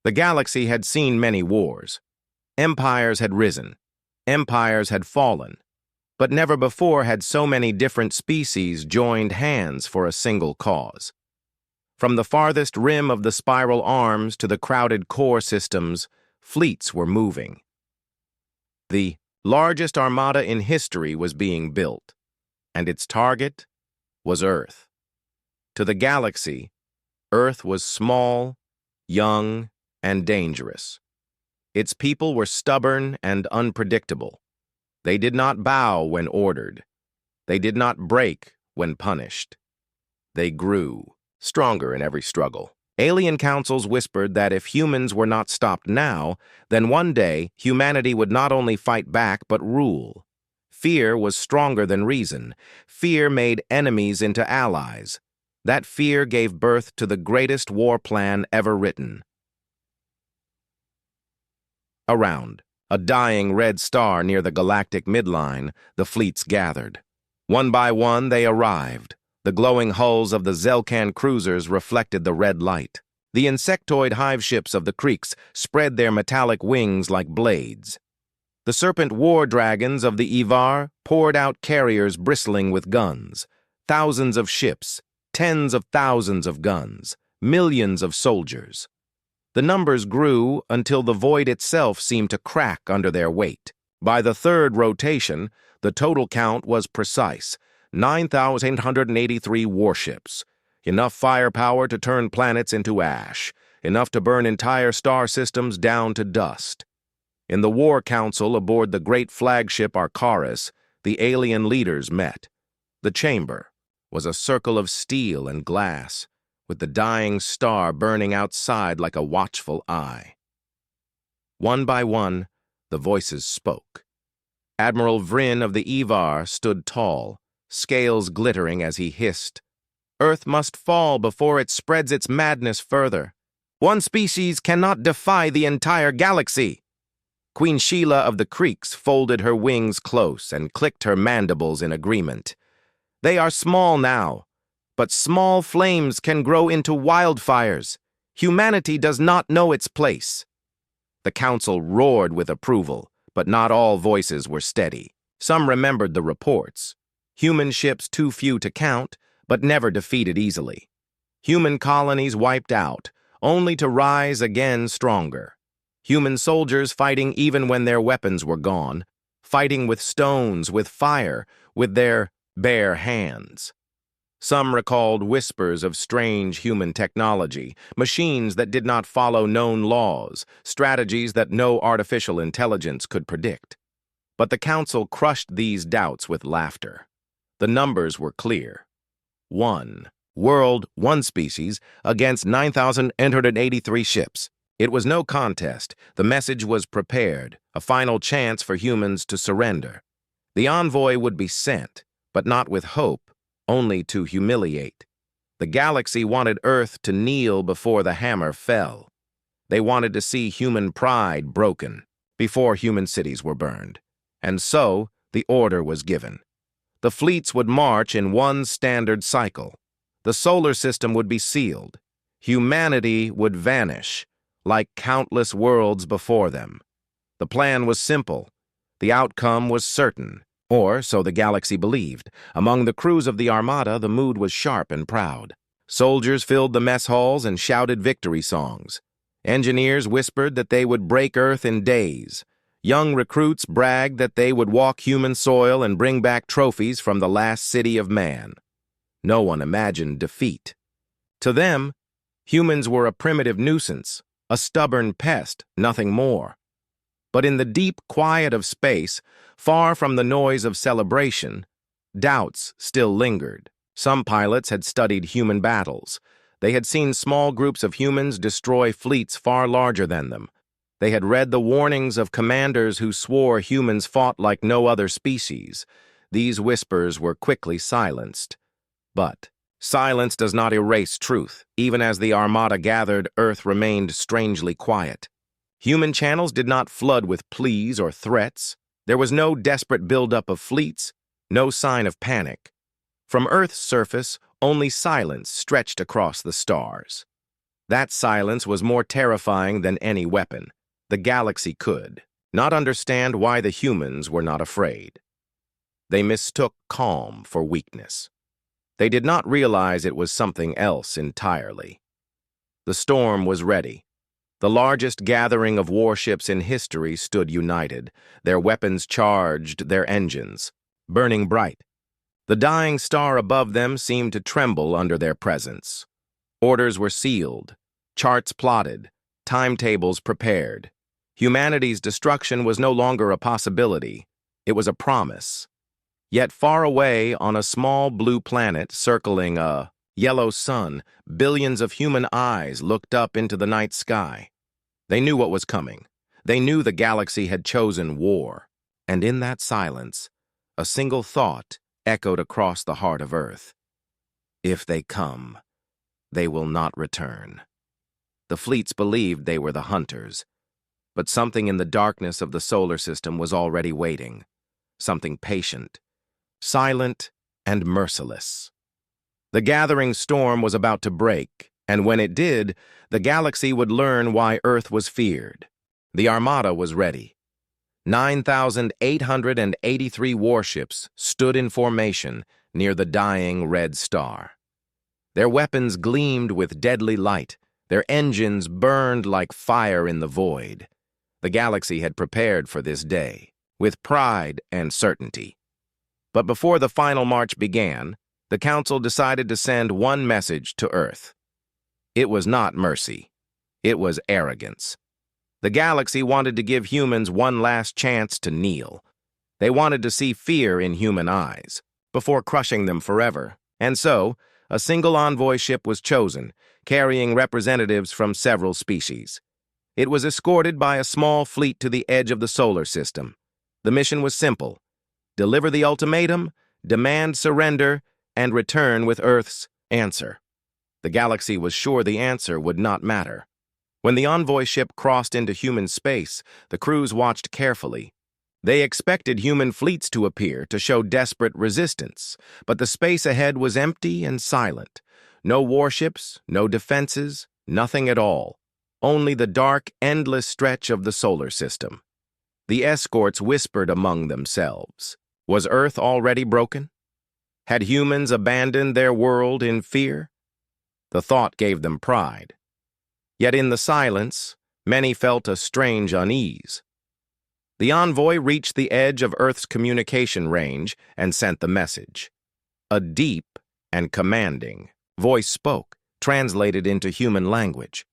The galaxy had seen many wars. Empires had risen. Empires had fallen. But never before had so many different species joined hands for a single cause. From the farthest rim of the spiral arms to the crowded core systems, fleets were moving. The largest armada in history was being built, and its target was Earth. To the galaxy, Earth was small, young, and dangerous. Its people were stubborn and unpredictable. They did not bow when ordered. They did not break when punished. They grew, stronger in every struggle. Alien councils whispered that if humans were not stopped now, then one day humanity would not only fight back but rule. Fear was stronger than reason. Fear made enemies into allies. That fear gave birth to the greatest war plan ever written. Around a dying red star near the galactic midline, the fleets gathered. One by one, they arrived. The glowing hulls of the Zelkan cruisers reflected the red light. The insectoid hive ships of the Creeks spread their metallic wings like blades. The serpent war dragons of the Ivar poured out carriers bristling with guns. Thousands of ships, tens of thousands of guns, millions of soldiers. The numbers grew until the void itself seemed to crack under their weight. By the third rotation, the total count was precise: 9,883 warships. Enough firepower to turn planets into ash, enough to burn entire star systems down to dust. In the War Council aboard the great flagship Arcaris, the alien leaders met. The chamber was a circle of steel and glass, with the dying star burning outside like a watchful eye. One by one, the voices spoke. Admiral Vryn of the Ivar stood tall, scales glittering as he hissed, "Earth must fall before it spreads its madness further. One species cannot defy the entire galaxy." Queen Sheila of the Creeks folded her wings close and clicked her mandibles in agreement. "They are small now, but small flames can grow into wildfires. Humanity does not know its place." The council roared with approval, but not all voices were steady. Some remembered the reports. Human ships too few to count, but never defeated easily. Human colonies wiped out, only to rise again stronger. Human soldiers fighting even when their weapons were gone, fighting with stones, with fire, with their bare hands. Some recalled whispers of strange human technology, machines that did not follow known laws, strategies that no artificial intelligence could predict. But the council crushed these doubts with laughter. The numbers were clear. One species, against 9,883 ships. It was no contest. The message was prepared, a final chance for humans to surrender. The envoy would be sent, but not with hope, only to humiliate. The galaxy wanted Earth to kneel before the hammer fell. They wanted to see human pride broken before human cities were burned. And so, the order was given. The fleets would march in one standard cycle. The solar system would be sealed. Humanity would vanish, like countless worlds before them. The plan was simple. The outcome was certain. Or, so the galaxy believed. Among the crews of the Armada, the mood was sharp and proud. Soldiers filled the mess halls and shouted victory songs. Engineers whispered that they would break Earth in days. Young recruits bragged that they would walk human soil and bring back trophies from the last city of man. No one imagined defeat. To them, humans were a primitive nuisance, a stubborn pest, nothing more. But in the deep quiet of space, far from the noise of celebration, doubts still lingered. Some pilots had studied human battles. They had seen small groups of humans destroy fleets far larger than them. They had read the warnings of commanders who swore humans fought like no other species. These whispers were quickly silenced. But silence does not erase truth. Even as the Armada gathered, Earth remained strangely quiet. Human channels did not flood with pleas or threats. There was no desperate buildup of fleets, no sign of panic. From Earth's surface, only silence stretched across the stars. That silence was more terrifying than any weapon. The galaxy could not understand why the humans were not afraid. They mistook calm for weakness. They did not realize it was something else entirely. The storm was ready. The largest gathering of warships in history stood united, their weapons charged, their engines burning bright. The dying star above them seemed to tremble under their presence. Orders were sealed, charts plotted, timetables prepared. Humanity's destruction was no longer a possibility. It was a promise. Yet far away on a small blue planet circling a yellow sun, billions of human eyes looked up into the night sky. They knew what was coming. They knew the galaxy had chosen war. And in that silence, a single thought echoed across the heart of Earth. If they come, they will not return. The fleets believed they were the hunters, but something in the darkness of the solar system was already waiting. Something patient, silent, and merciless. The gathering storm was about to break, and when it did, the galaxy would learn why Earth was feared. The Armada was ready. 9,883 warships stood in formation near the dying red star. Their weapons gleamed with deadly light. Their engines burned like fire in the void. The galaxy had prepared for this day, with pride and certainty. But before the final march began, the Council decided to send one message to Earth. It was not mercy. It was arrogance. The galaxy wanted to give humans one last chance to kneel. They wanted to see fear in human eyes, before crushing them forever. And so, a single envoy ship was chosen, carrying representatives from several species. It was escorted by a small fleet to the edge of the solar system. The mission was simple: deliver the ultimatum, demand surrender, and return with Earth's answer. The galaxy was sure the answer would not matter. When the envoy ship crossed into human space, the crews watched carefully. They expected human fleets to appear to show desperate resistance, but the space ahead was empty and silent. No warships, no defenses, nothing at all. Only the dark, endless stretch of the solar system. The escorts whispered among themselves. Was Earth already broken? Had humans abandoned their world in fear? The thought gave them pride. Yet in the silence, many felt a strange unease. The envoy reached the edge of Earth's communication range and sent the message. A deep and commanding voice spoke, translated into human language.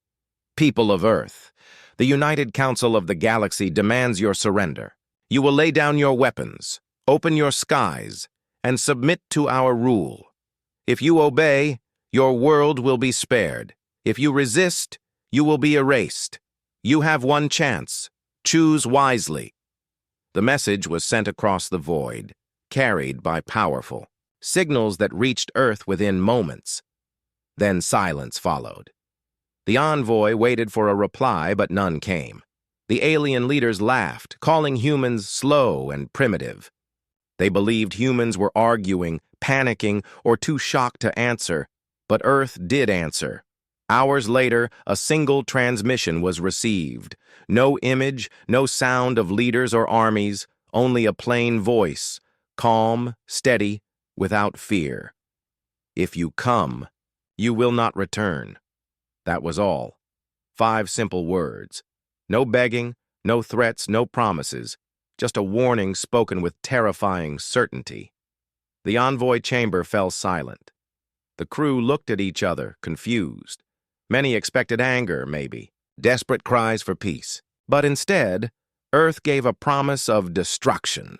People of Earth, the United Council of the Galaxy demands your surrender. You will lay down your weapons, open your skies, and submit to our rule. If you obey, your world will be spared. If you resist, you will be erased. You have one chance. Choose wisely. The message was sent across the void, carried by powerful signals that reached Earth within moments. Then silence followed. The envoy waited for a reply, but none came. The alien leaders laughed, calling humans slow and primitive. They believed humans were arguing, panicking, or too shocked to answer, but Earth did answer. Hours later, a single transmission was received. No image, no sound of leaders or armies, only a plain voice, calm, steady, without fear. If you come, you will not return. That was all. 5 simple words. No begging, no threats, no promises, just a warning spoken with terrifying certainty. The envoy chamber fell silent. The crew looked at each other, confused. Many expected anger, maybe, desperate cries for peace. But instead, Earth gave a promise of destruction.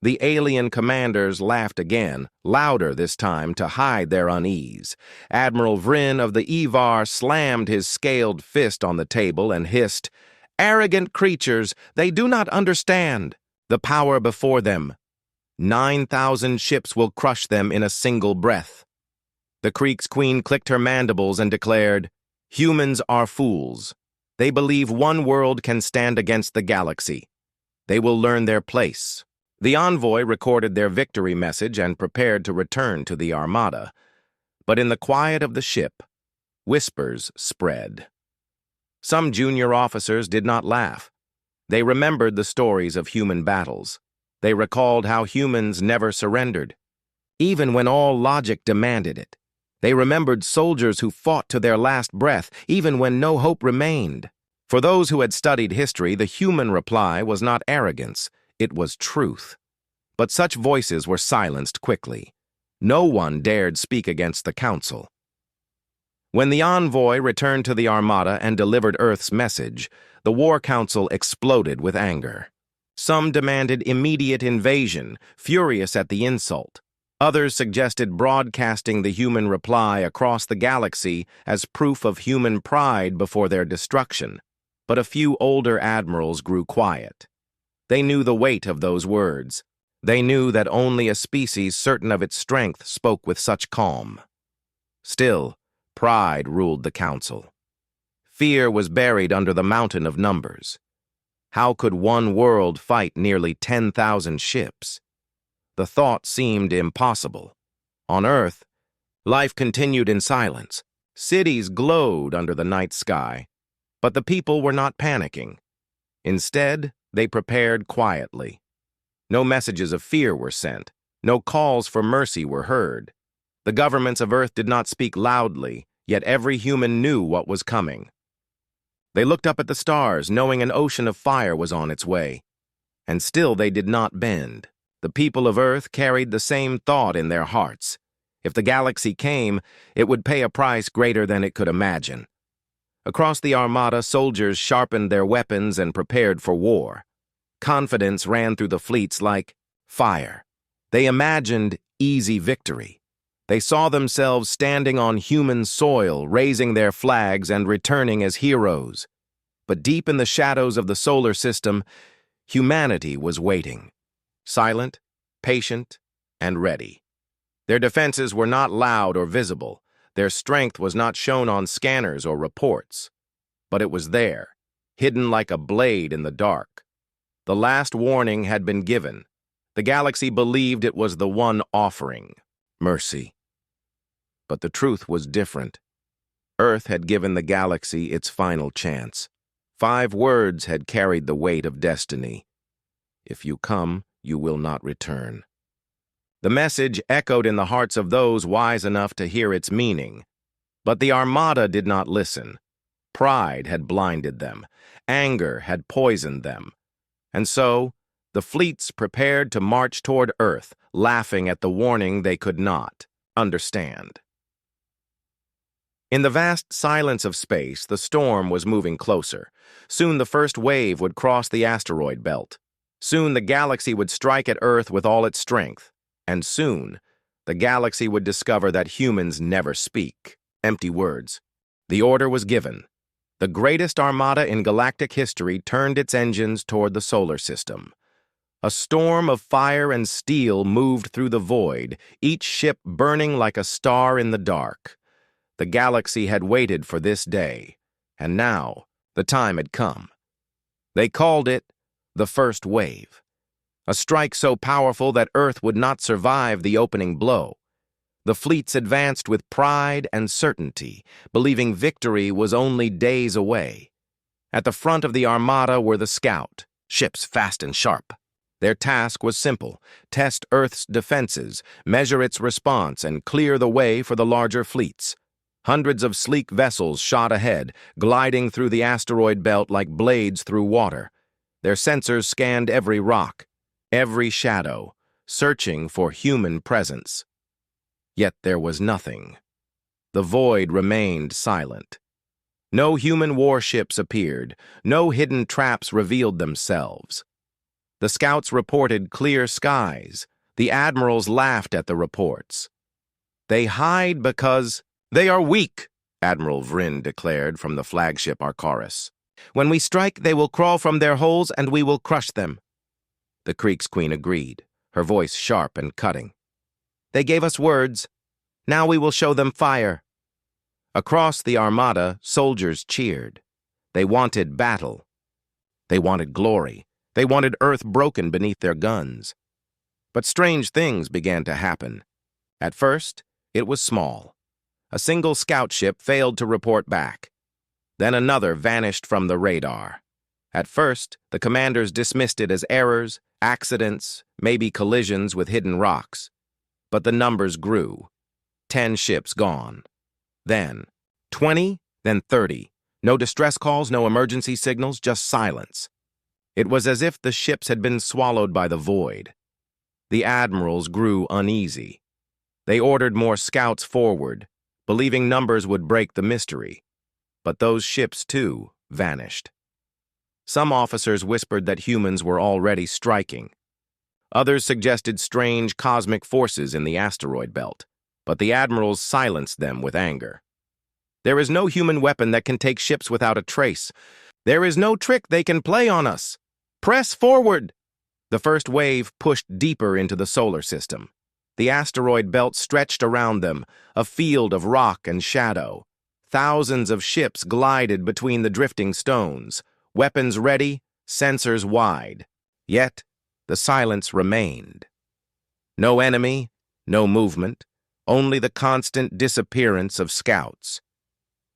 The alien commanders laughed again, louder this time to hide their unease. Admiral Vryn of the Evar slammed his scaled fist on the table and hissed, "Arrogant creatures, they do not understand the power before them. 9,000 ships will crush them in a single breath." The Creek's queen clicked her mandibles and declared, "Humans are fools. They believe one world can stand against the galaxy. They will learn their place." The envoy recorded their victory message and prepared to return to the Armada. But in the quiet of the ship, Whispers spread. Some junior officers did not laugh. They remembered the stories of human battles. They recalled how humans never surrendered, even when all logic demanded it. They remembered soldiers who fought to their last breath, even when no hope remained. For those who had studied history, the human reply was not arrogance, it was truth. But such voices were silenced quickly. No one dared speak against the council. When the envoy returned to the Armada and delivered Earth's message, the War Council exploded with anger. Some demanded immediate invasion, furious at the insult. Others suggested broadcasting the human reply across the galaxy as proof of human pride before their destruction. But a few older admirals grew quiet. They knew the weight of those words. They knew that only a species certain of its strength spoke with such calm. Still, pride ruled the council. Fear was buried under the mountain of numbers. How could one world fight nearly 10,000 ships? The thought seemed impossible. On Earth, life continued in silence. Cities glowed under the night sky, but the people were not panicking. Instead, they prepared quietly. No messages of fear were sent. No calls for mercy were heard. The governments of Earth did not speak loudly, yet every human knew what was coming. They looked up at the stars, knowing an ocean of fire was on its way. And still they did not bend. The people of Earth carried the same thought in their hearts. If the galaxy came, it would pay a price greater than it could imagine. Across the Armada, soldiers sharpened their weapons and prepared for war. Confidence ran through the fleets like fire. They imagined easy victory. They saw themselves standing on human soil, raising their flags and returning as heroes. But deep in the shadows of the solar system, humanity was waiting. Silent, patient, and ready. Their defenses were not loud or visible. Their strength was not shown on scanners or reports. But it was there, hidden like a blade in the dark. The last warning had been given. The galaxy believed it was the one offering mercy. But the truth was different. Earth had given the galaxy its final chance. 5 words had carried the weight of destiny. If you come, you will not return. The message echoed in the hearts of those wise enough to hear its meaning. But the Armada did not listen. Pride had blinded them. Anger had poisoned them. And so, the fleets prepared to march toward Earth, laughing at the warning they could not understand. In the vast silence of space, the storm was moving closer. Soon the first wave would cross the asteroid belt. Soon the galaxy would strike at Earth with all its strength. And soon, the galaxy would discover that humans never speak empty words. The order was given. The greatest armada in galactic history turned its engines toward the solar system. A storm of fire and steel moved through the void, each ship burning like a star in the dark. The galaxy had waited for this day, and now the time had come. They called it the first wave. A strike so powerful that Earth would not survive the opening blow. The fleets advanced with pride and certainty, believing victory was only days away. At the front of the Armada were the Scout, ships fast and sharp. Their task was simple: test Earth's defenses, measure its response, and clear the way for the larger fleets. Hundreds of sleek vessels shot ahead, gliding through the asteroid belt like blades through water. Their sensors scanned every rock, every shadow, searching for human presence. Yet there was nothing. The void remained silent. No human warships appeared. No hidden traps revealed themselves. The scouts reported clear skies. The admirals laughed at the reports. They hide because they are weak, Admiral Vryn declared from the flagship Arcaris. When we strike, they will crawl from their holes and we will crush them. The Creek's Queen agreed, her voice sharp and cutting. They gave us words. Now we will show them fire. Across the Armada, soldiers cheered. They wanted battle. They wanted glory. They wanted Earth broken beneath their guns. But strange things began to happen. At first, it was small. A single scout ship failed to report back. Then another vanished from the radar. At first, the commanders dismissed it as errors, accidents, maybe collisions with hidden rocks. But the numbers grew. 10 ships gone. Then 20, then 30. No distress calls, no emergency signals, just silence. It was as if the ships had been swallowed by the void. The admirals grew uneasy. They ordered more scouts forward, believing numbers would break the mystery. But those ships, too, vanished. Some officers whispered that humans were already striking. Others suggested strange cosmic forces in the asteroid belt, but the admirals silenced them with anger. There is no human weapon that can take ships without a trace. There is no trick they can play on us. Press forward! The first wave pushed deeper into the solar system. The asteroid belt stretched around them, a field of rock and shadow. Thousands of ships glided between the drifting stones, weapons ready, sensors wide. Yet, the silence remained. No enemy, no movement, only the constant disappearance of scouts.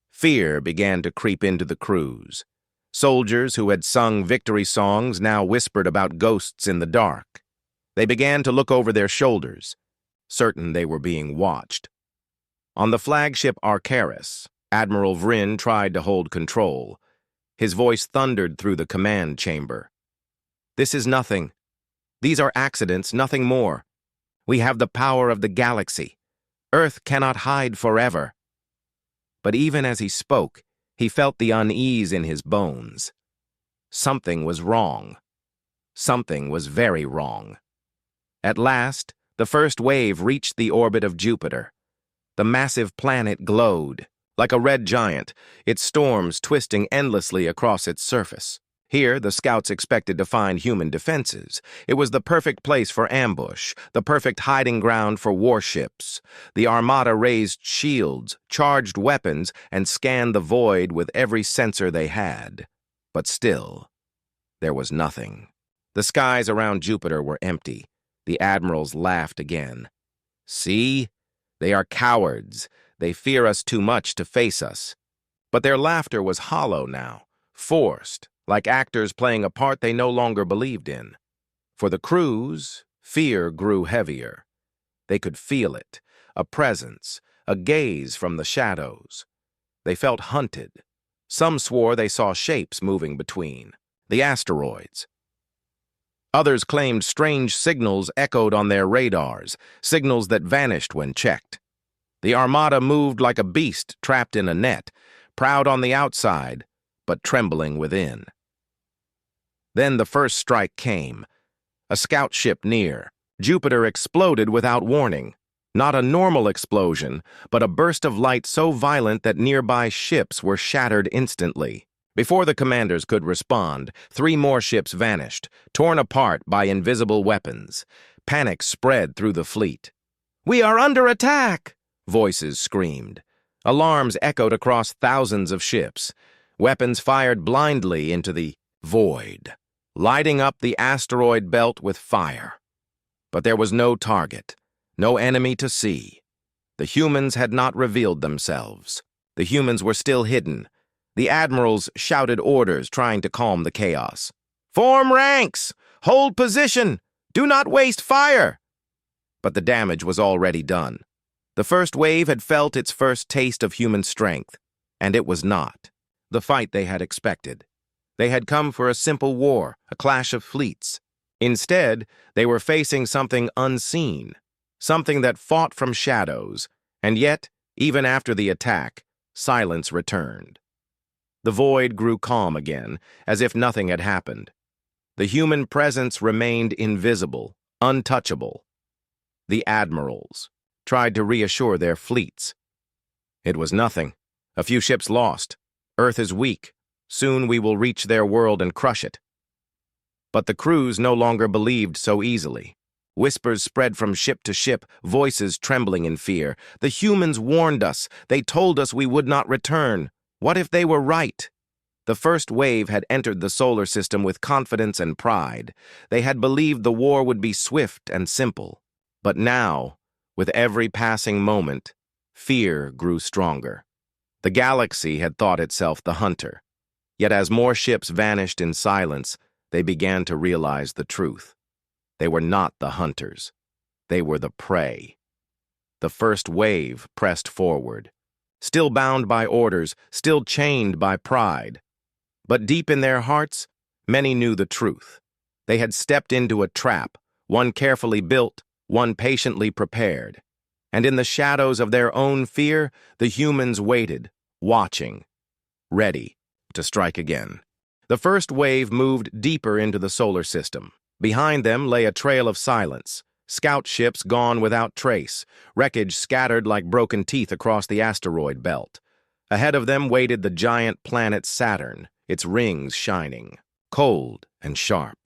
Fear began to creep into the crews. Soldiers who had sung victory songs now whispered about ghosts in the dark. They began to look over their shoulders, certain they were being watched. On the flagship Arcaris, Admiral Vryn tried to hold control. His voice thundered through the command chamber. "This is nothing. These are accidents, nothing more. We have the power of the galaxy. Earth cannot hide forever." But even as he spoke, he felt the unease in his bones. Something was wrong. Something was very wrong. At last, the first wave reached the orbit of Jupiter. The massive planet glowed. Like a red giant, its storms twisting endlessly across its surface. Here, the scouts expected to find human defenses. It was the perfect place for ambush, the perfect hiding ground for warships. The Armada raised shields, charged weapons, and scanned the void with every sensor they had. But still, there was nothing. The skies around Jupiter were empty. The admirals laughed again. "See? They are cowards. They fear us too much to face us." But their laughter was hollow now, forced, like actors playing a part they no longer believed in. For the crews, fear grew heavier. They could feel it, a presence, a gaze from the shadows. They felt hunted. Some swore they saw shapes moving between the asteroids. Others claimed strange signals echoed on their radars, signals that vanished when checked. The Armada moved like a beast trapped in a net, proud on the outside, but trembling within. Then the first strike came. A scout ship near. Jupiter exploded without warning. Not a normal explosion, but a burst of light so violent that nearby ships were shattered instantly. Before the commanders could respond, 3 more ships vanished, torn apart by invisible weapons. Panic spread through the fleet. "We are under attack!" Voices screamed. Alarms echoed across thousands of ships. Weapons fired blindly into the void, lighting up the asteroid belt with fire. But there was no target, no enemy to see. The humans had not revealed themselves. The humans were still hidden. The admirals shouted orders, trying to calm the chaos. "Form ranks! Hold position! Do not waste fire!" But the damage was already done. The first wave had felt its first taste of human strength, and it was not the fight they had expected. They had come for a simple war, a clash of fleets. Instead, they were facing something unseen, something that fought from shadows, and yet, even after the attack, silence returned. The void grew calm again, as if nothing had happened. The human presence remained invisible, untouchable. The admirals tried to reassure their fleets. "It was nothing. A few ships lost. Earth is weak. Soon we will reach their world and crush it." But the crews no longer believed so easily. Whispers spread from ship to ship, voices trembling in fear. "The humans warned us. They told us we would not return. What if they were right?" The first wave had entered the solar system with confidence and pride. They had believed the war would be swift and simple. But now, with every passing moment, Fear grew stronger. The galaxy had thought itself the hunter. Yet as more ships vanished in silence, they began to realize the truth. They were not the hunters. They were the prey. The first wave pressed forward, still bound by orders, still chained by pride. But deep in their hearts, many knew the truth. They had stepped into a trap, one carefully built, one patiently prepared. And in the shadows of their own fear, the humans waited, watching, ready to strike again. The first wave moved deeper into the solar system. Behind them lay a trail of silence, scout ships gone without trace, wreckage scattered like broken teeth across the asteroid belt. Ahead of them waited the giant planet Saturn, its rings shining, cold and sharp.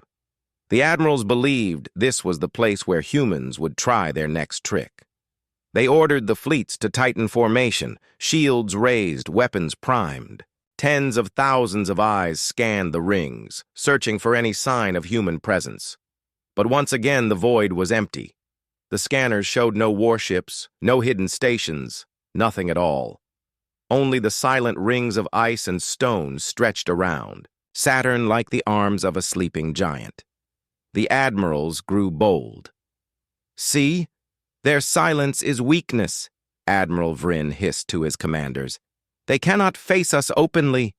The admirals believed this was the place where humans would try their next trick. They ordered the fleets to tighten formation, shields raised, weapons primed. Tens of thousands of eyes scanned the rings, searching for any sign of human presence. But once again the void was empty. The scanners showed no warships, no hidden stations, nothing at all. Only the silent rings of ice and stone stretched around, Saturn like the arms of a sleeping giant. The admirals grew bold. "See? Their silence is weakness," Admiral Vryn hissed to his commanders. "They cannot face us openly.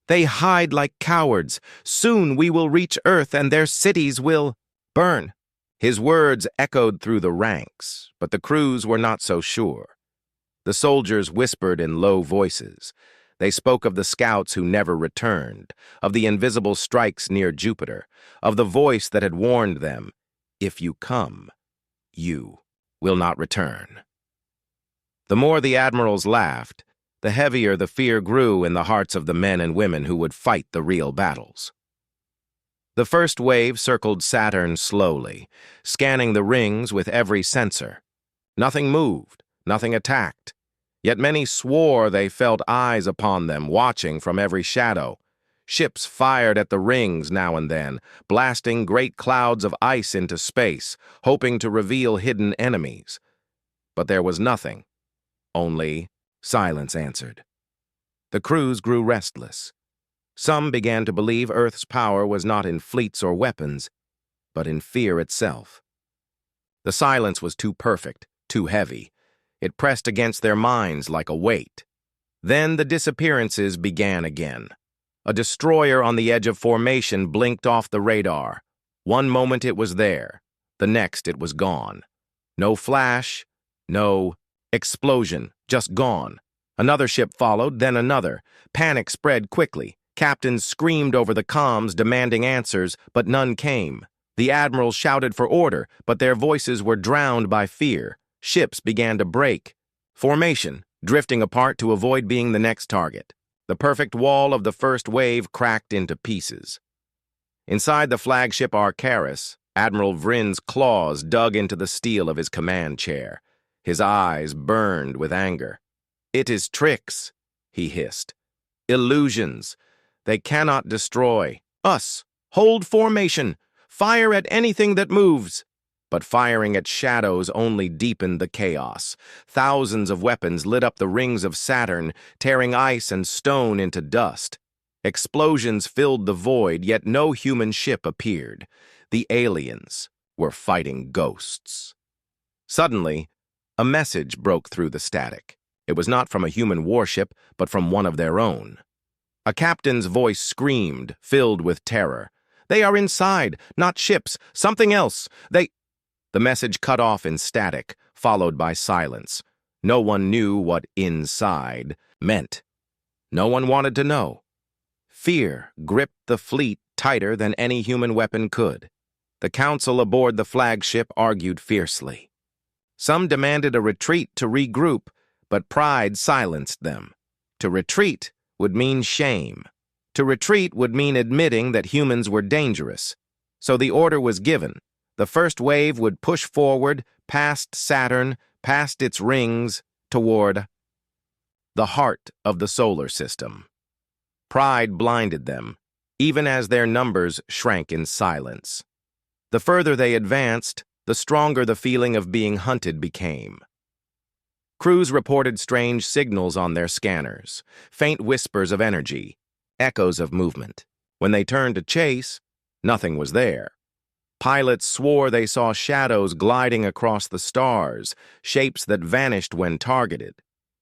They hide like cowards. Soon we will reach Earth and their cities will burn." His words echoed through the ranks, but the crews were not so sure. The soldiers whispered in low voices. They spoke of the scouts who never returned, of the invisible strikes near Jupiter, of the voice that had warned them, "If you come, you will not return." The more the admirals laughed, the heavier the fear grew in the hearts of the men and women who would fight the real battles. The first wave circled Saturn slowly, scanning the rings with every sensor. Nothing moved, nothing attacked. Yet many swore they felt eyes upon them, watching from every shadow. Ships fired at the rings now and then, blasting great clouds of ice into space, hoping to reveal hidden enemies. But there was nothing. Only silence answered. The crews grew restless. Some began to believe Earth's power was not in fleets or weapons, but in fear itself. The silence was too perfect, too heavy. It pressed against their minds like a weight. Then the disappearances began again. A destroyer on the edge of formation blinked off the radar. One moment it was there, the next it was gone. No flash, no explosion, just gone. Another ship followed, then another. Panic spread quickly. Captains screamed over the comms demanding answers, but none came. The admirals shouted for order, but their voices were drowned by fear. Ships began to break. Formation, drifting apart to avoid being the next target. The perfect wall of the first wave cracked into pieces. Inside the flagship Arcaris, Admiral Vryn's claws dug into the steel of his command chair. His eyes burned with anger. "It is tricks," he hissed. "Illusions. They cannot destroy us. Hold formation. Fire at anything that moves." But firing at shadows only deepened the chaos. Thousands of weapons lit up the rings of Saturn, tearing ice and stone into dust. Explosions filled the void, yet no human ship appeared. The aliens were fighting ghosts. Suddenly, a message broke through the static. It was not from a human warship, but from one of their own. A captain's voice screamed, filled with terror. "They are inside, not ships, something else. The message cut off in static, followed by silence. No one knew what "inside" meant. No one wanted to know. Fear gripped the fleet tighter than any human weapon could. The council aboard the flagship argued fiercely. Some demanded a retreat to regroup, but pride silenced them. To retreat would mean shame. To retreat would mean admitting that humans were dangerous. So the order was given. The first wave would push forward, past Saturn, past its rings, toward the heart of the solar system. Pride blinded them, even as their numbers shrank in silence. The further they advanced, the stronger the feeling of being hunted became. Crews reported strange signals on their scanners, faint whispers of energy, echoes of movement. When they turned to chase, nothing was there. Pilots swore they saw shadows gliding across the stars, shapes that vanished when targeted.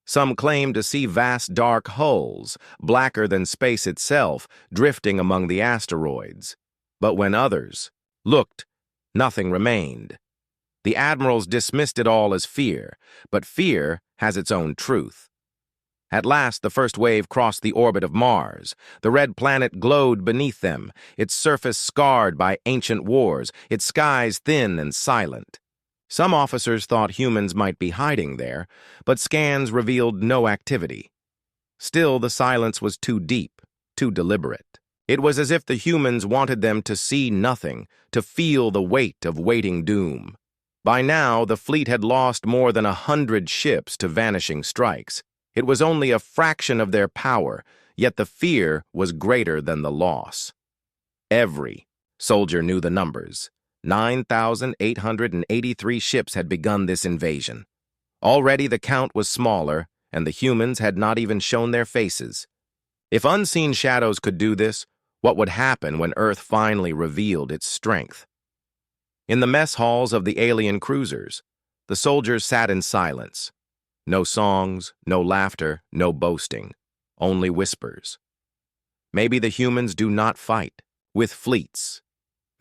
Some claimed to see vast dark hulls, blacker than space itself, drifting among the asteroids. But when others looked, nothing remained. The admirals dismissed it all as fear, but fear has its own truth. At last, the first wave crossed the orbit of Mars. The red planet glowed beneath them, its surface scarred by ancient wars, its skies thin and silent. Some officers thought humans might be hiding there, but scans revealed no activity. Still, the silence was too deep, too deliberate. It was as if the humans wanted them to see nothing, to feel the weight of waiting doom. By now, the fleet had lost more than 100 ships to vanishing strikes. It was only a fraction of their power, yet the fear was greater than the loss. Every soldier knew the numbers. 9,883 ships had begun this invasion. Already the count was smaller, and the humans had not even shown their faces. If unseen shadows could do this, what would happen when Earth finally revealed its strength? In the mess halls of the alien cruisers, the soldiers sat in silence. No songs, no laughter, no boasting, only whispers. Maybe the humans do not fight with fleets.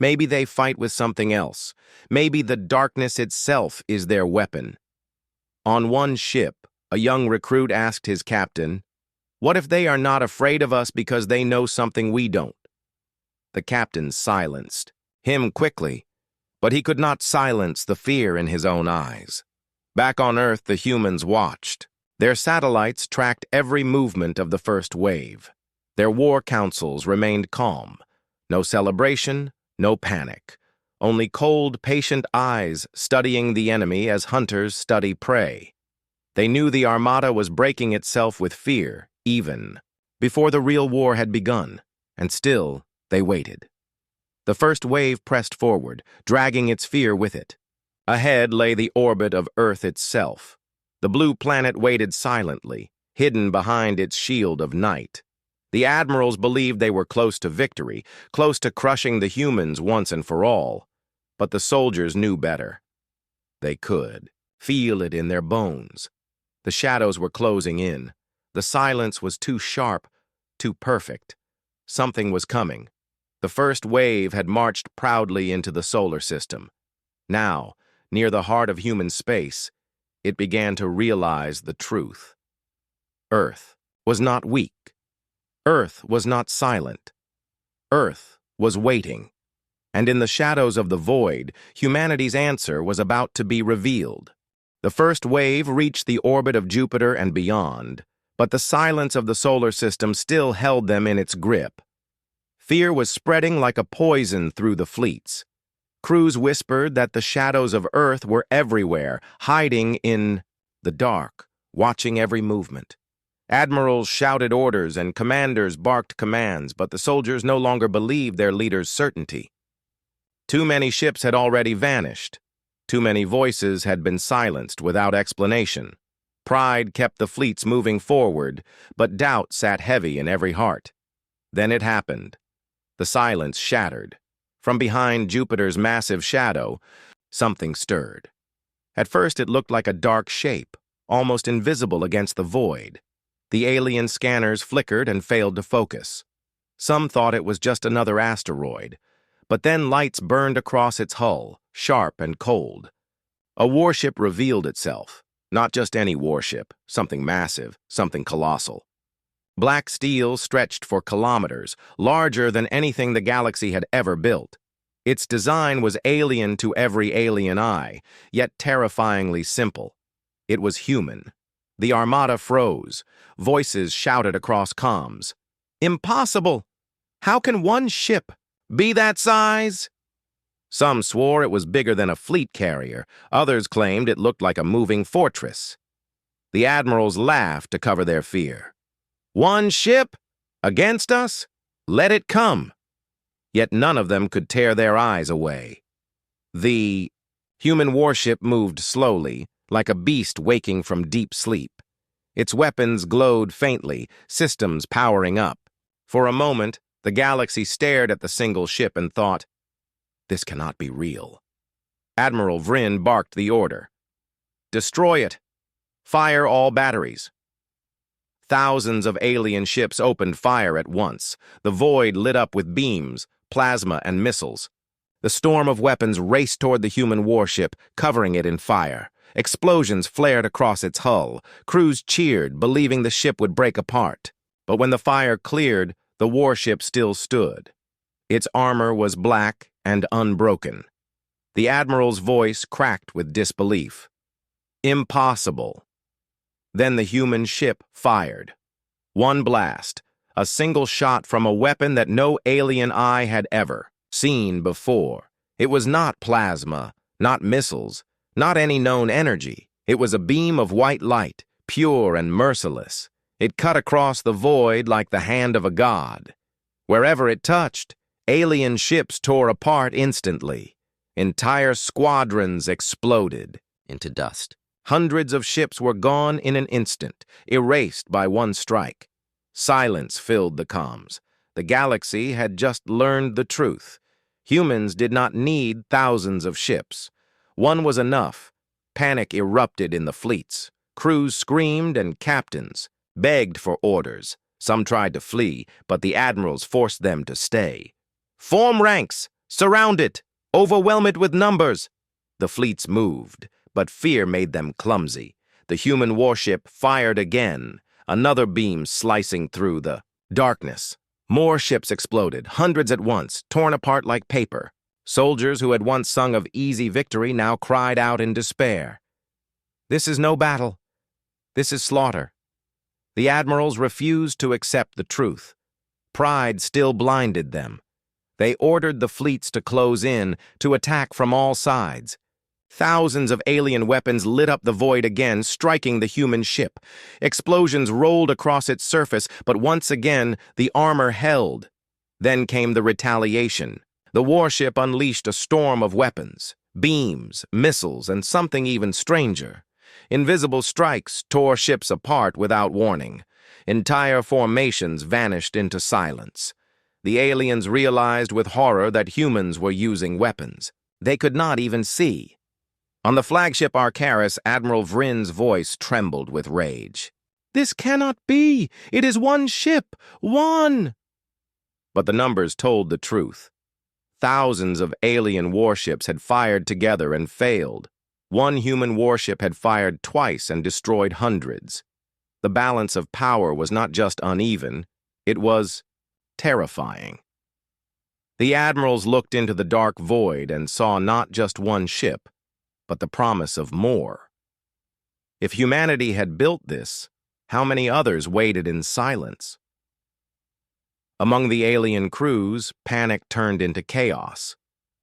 Maybe they fight with something else. Maybe the darkness itself is their weapon. On one ship, a young recruit asked his captain, "What if they are not afraid of us because they know something we don't?" The captain silenced him quickly, but he could not silence the fear in his own eyes. Back on Earth, the humans watched. Their satellites tracked every movement of the first wave. Their war councils remained calm. No celebration, no panic. Only cold, patient eyes studying the enemy as hunters study prey. They knew the Armada was breaking itself with fear, even before the real war had begun, and still they waited. The first wave pressed forward, dragging its fear with it. Ahead lay the orbit of Earth itself. The blue planet waited silently, hidden behind its shield of night. The admirals believed they were close to victory, close to crushing the humans once and for all. But the soldiers knew better. They could feel it in their bones. The shadows were closing in. The silence was too sharp, too perfect. Something was coming. The first wave had marched proudly into the solar system. Now, near the heart of human space, it began to realize the truth. Earth was not weak. Earth was not silent. Earth was waiting. And in the shadows of the void, humanity's answer was about to be revealed. The first wave reached the orbit of Jupiter and beyond, but the silence of the solar system still held them in its grip. Fear was spreading like a poison through the fleets. Crews whispered that the shadows of Earth were everywhere, hiding in the dark, watching every movement. Admirals shouted orders and commanders barked commands, but the soldiers no longer believed their leaders' certainty. Too many ships had already vanished. Too many voices had been silenced without explanation. Pride kept the fleets moving forward, but doubt sat heavy in every heart. Then it happened. The silence shattered. From behind Jupiter's massive shadow, something stirred. At first it looked like a dark shape, almost invisible against the void. The alien scanners flickered and failed to focus. Some thought it was just another asteroid, but then lights burned across its hull, sharp and cold. A warship revealed itself. Not just any warship, something massive, something colossal. Black steel stretched for kilometers, larger than anything the galaxy had ever built. Its design was alien to every alien eye, yet terrifyingly simple. It was human. The Armada froze. Voices shouted across comms. "Impossible! How can one ship be that size?" Some swore it was bigger than a fleet carrier. Others claimed it looked like a moving fortress. The admirals laughed to cover their fear. "One ship? Against us? Let it come." Yet none of them could tear their eyes away. The human warship moved slowly, like a beast waking from deep sleep. Its weapons glowed faintly, systems powering up. For a moment, the galaxy stared at the single ship and thought, "This cannot be real." Admiral Vryn barked the order. "Destroy it. Fire all batteries." Thousands of alien ships opened fire at once. The void lit up with beams, plasma, and missiles. The storm of weapons raced toward the human warship, covering it in fire. Explosions flared across its hull. Crews cheered, believing the ship would break apart. But when the fire cleared, the warship still stood. Its armor was black and unbroken. The admiral's voice cracked with disbelief. "Impossible." Then the human ship fired. One blast, a single shot from a weapon that no alien eye had ever seen before. It was not plasma, not missiles, not any known energy. It was a beam of white light, pure and merciless. It cut across the void like the hand of a god. Wherever it touched, alien ships tore apart instantly. Entire squadrons exploded into dust. Hundreds of ships were gone in an instant, erased by one strike. Silence filled the comms. The galaxy had just learned the truth. Humans did not need thousands of ships. One was enough. Panic erupted in the fleets. Crews screamed and captains begged for orders. Some tried to flee, but the admirals forced them to stay. "Form ranks! Surround it! Overwhelm it with numbers!" The fleets moved, but fear made them clumsy. The human warship fired again, another beam slicing through the darkness. More ships exploded, hundreds at once, torn apart like paper. Soldiers who had once sung of easy victory now cried out in despair. "This is no battle. This is slaughter." The admirals refused to accept the truth. Pride still blinded them. They ordered the fleets to close in, to attack from all sides. Thousands of alien weapons lit up the void again, striking the human ship. Explosions rolled across its surface, but once again, the armor held. Then came the retaliation. The warship unleashed a storm of weapons, beams, missiles, and something even stranger. Invisible strikes tore ships apart without warning. Entire formations vanished into silence. The aliens realized with horror that humans were using weapons they could not even see. On the flagship Arcaris, Admiral Vryn's voice trembled with rage. "This cannot be! It is one ship! One!" But the numbers told the truth. Thousands of alien warships had fired together and failed. One human warship had fired twice and destroyed hundreds. The balance of power was not just uneven, it was terrifying. The admirals looked into the dark void and saw not just one ship, but the promise of more. If humanity had built this, how many others waited in silence? Among the alien crews, panic turned into chaos.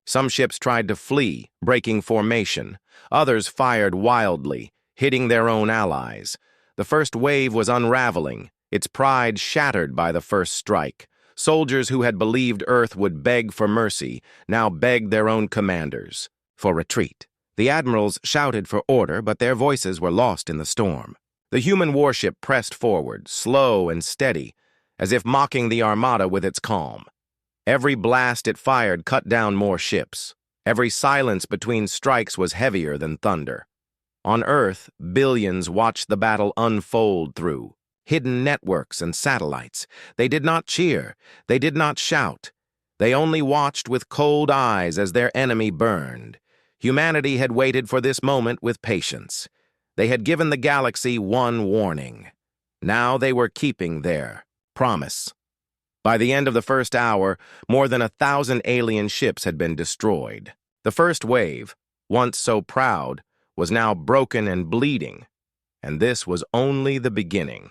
Some ships tried to flee, breaking formation. Others fired wildly, hitting their own allies. The first wave was unraveling, its pride shattered by the first strike. Soldiers who had believed Earth would beg for mercy now begged their own commanders for retreat. The admirals shouted for order, but their voices were lost in the storm. The human warship pressed forward, slow and steady, as if mocking the armada with its calm. Every blast it fired cut down more ships. Every silence between strikes was heavier than thunder. On Earth, billions watched the battle unfold through hidden networks and satellites. They did not cheer. They did not shout. They only watched with cold eyes as their enemy burned. Humanity had waited for this moment with patience. They had given the galaxy one warning. Now they were keeping their promise. By the end of the first hour, more than 1,000 alien ships had been destroyed. The first wave, once so proud, was now broken and bleeding, and this was only the beginning.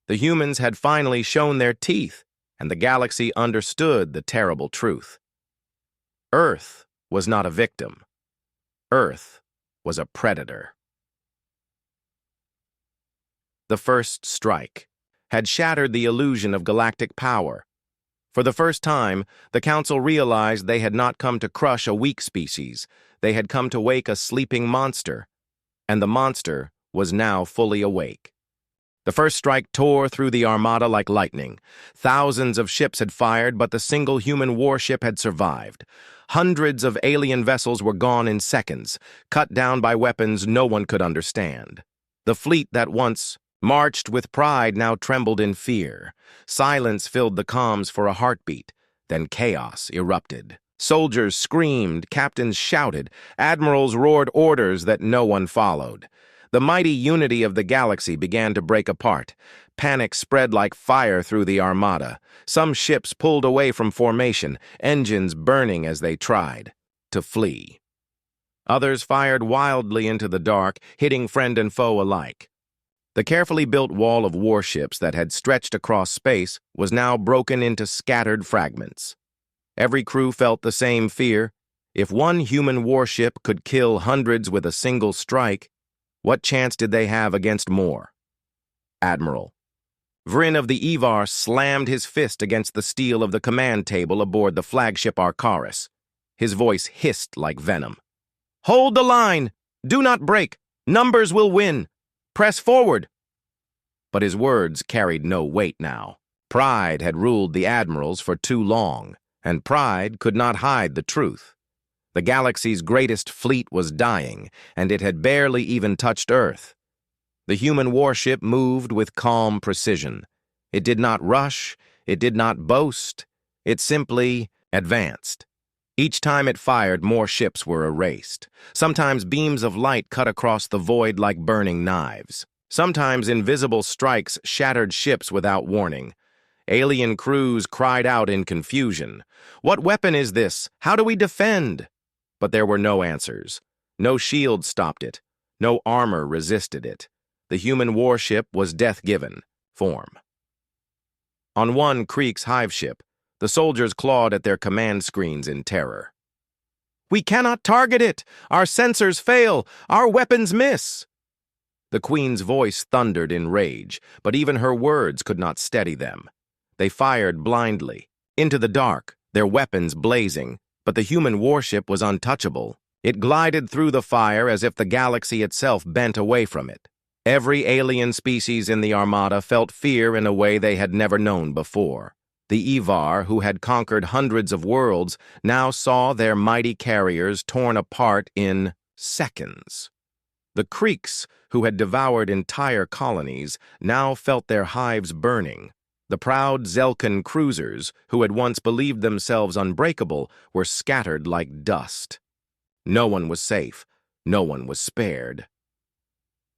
The humans had finally shown their teeth, and the galaxy understood the terrible truth. Earth was not a victim. Earth was a predator. The first strike had shattered the illusion of galactic power. For the first time, the Council realized they had not come to crush a weak species. They had come to wake a sleeping monster. and the monster was now fully awake. The first strike tore through the armada like lightning. Thousands of ships had fired, but the single human warship had survived. Hundreds of alien vessels were gone in seconds, cut down by weapons no one could understand. The fleet that once marched with pride now trembled in fear. Silence filled the comms for a heartbeat. Then chaos erupted. Soldiers screamed, captains shouted, admirals roared orders that no one followed. The mighty unity of the galaxy began to break apart. Panic spread like fire through the armada. Some ships pulled away from formation, engines burning as they tried to flee. Others fired wildly into the dark, hitting friend and foe alike. The carefully built wall of warships that had stretched across space was now broken into scattered fragments. Every crew felt the same fear. If one human warship could kill hundreds with a single strike, what chance did they have against more? Admiral Vryn of the Evar slammed his fist against the steel of the command table aboard the flagship Arcaris. His voice hissed like venom. "Hold the line! Do not break! Numbers will win! Press forward!" But his words carried no weight now. Pride had ruled the admirals for too long, and pride could not hide the truth. The galaxy's greatest fleet was dying, and it had barely even touched Earth. The human warship moved with calm precision. It did not rush, it did not boast, it simply advanced. Each time it fired, more ships were erased. Sometimes beams of light cut across the void like burning knives. Sometimes invisible strikes shattered ships without warning. Alien crews cried out in confusion. "What weapon is this? How do we defend?" But there were no answers. No shield stopped it. No armor resisted it. The human warship was death-given form. On one Creek's hive ship, the soldiers clawed at their command screens in terror. "We cannot target it! Our sensors fail! Our weapons miss!" The Queen's voice thundered in rage, but even her words could not steady them. They fired blindly, into the dark, their weapons blazing, but the human warship was untouchable. It glided through the fire as if the galaxy itself bent away from it. Every alien species in the Armada felt fear in a way they had never known before. The Evar, who had conquered hundreds of worlds, now saw their mighty carriers torn apart in seconds. The Creeks, who had devoured entire colonies, now felt their hives burning. The proud Zelkan cruisers, who had once believed themselves unbreakable, were scattered like dust. No one was safe. No one was spared.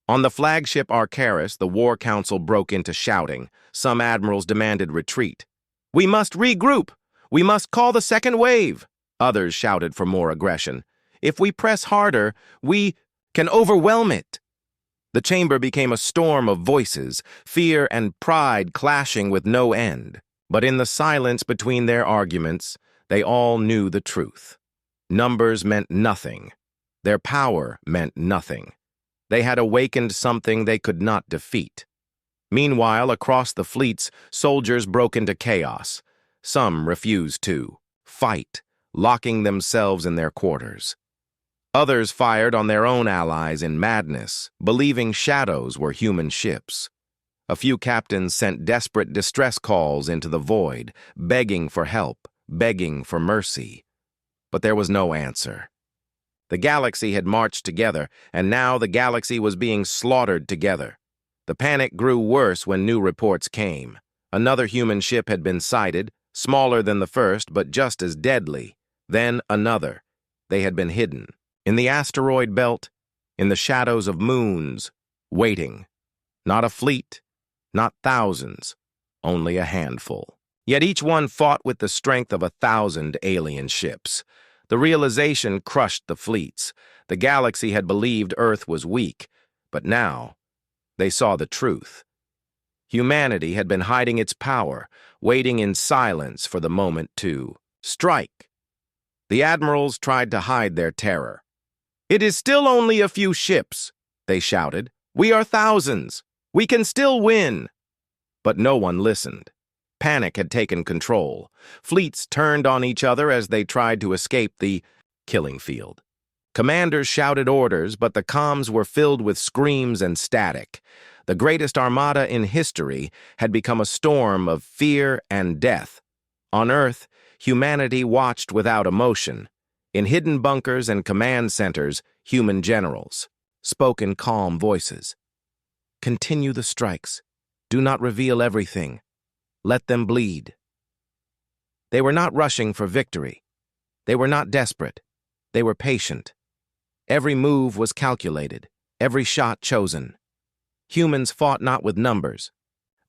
On the flagship Arcaris, the War Council broke into shouting. Some admirals demanded retreat. "We must regroup! We must call the second wave!" Others shouted for more aggression. "If we press harder, we can overwhelm it." The chamber became a storm of voices, fear and pride clashing with no end. But in the silence between their arguments, they all knew the truth. Numbers meant nothing. Their power meant nothing. They had awakened something they could not defeat. Meanwhile, across the fleets, soldiers broke into chaos. Some refused to fight, locking themselves in their quarters. Others fired on their own allies in madness, believing shadows were human ships. A few captains sent desperate distress calls into the void, begging for help, begging for mercy. But there was no answer. The galaxy had marched together, and now the galaxy was being slaughtered together. The panic grew worse when new reports came. Another human ship had been sighted, smaller than the first, but just as deadly. Then another. They had been hidden. In the asteroid belt, in the shadows of moons, waiting. Not a fleet, not thousands, only a handful. Yet each one fought with the strength of 1,000 alien ships. The realization crushed the fleets. The galaxy had believed Earth was weak, but now they saw the truth. Humanity had been hiding its power, waiting in silence for the moment to strike. The admirals tried to hide their terror. "It is still only a few ships," they shouted. "We are thousands. We can still win." But no one listened. Panic had taken control. Fleets turned on each other as they tried to escape the killing field. Commanders shouted orders, but the comms were filled with screams and static. The greatest armada in history had become a storm of fear and death. On Earth, humanity watched without emotion. In hidden bunkers and command centers, human generals spoke in calm voices. Continue the strikes. Do not reveal everything. Let them bleed. They were not rushing for victory. They were not desperate. They were patient. Every move was calculated, every shot chosen. Humans fought not with numbers,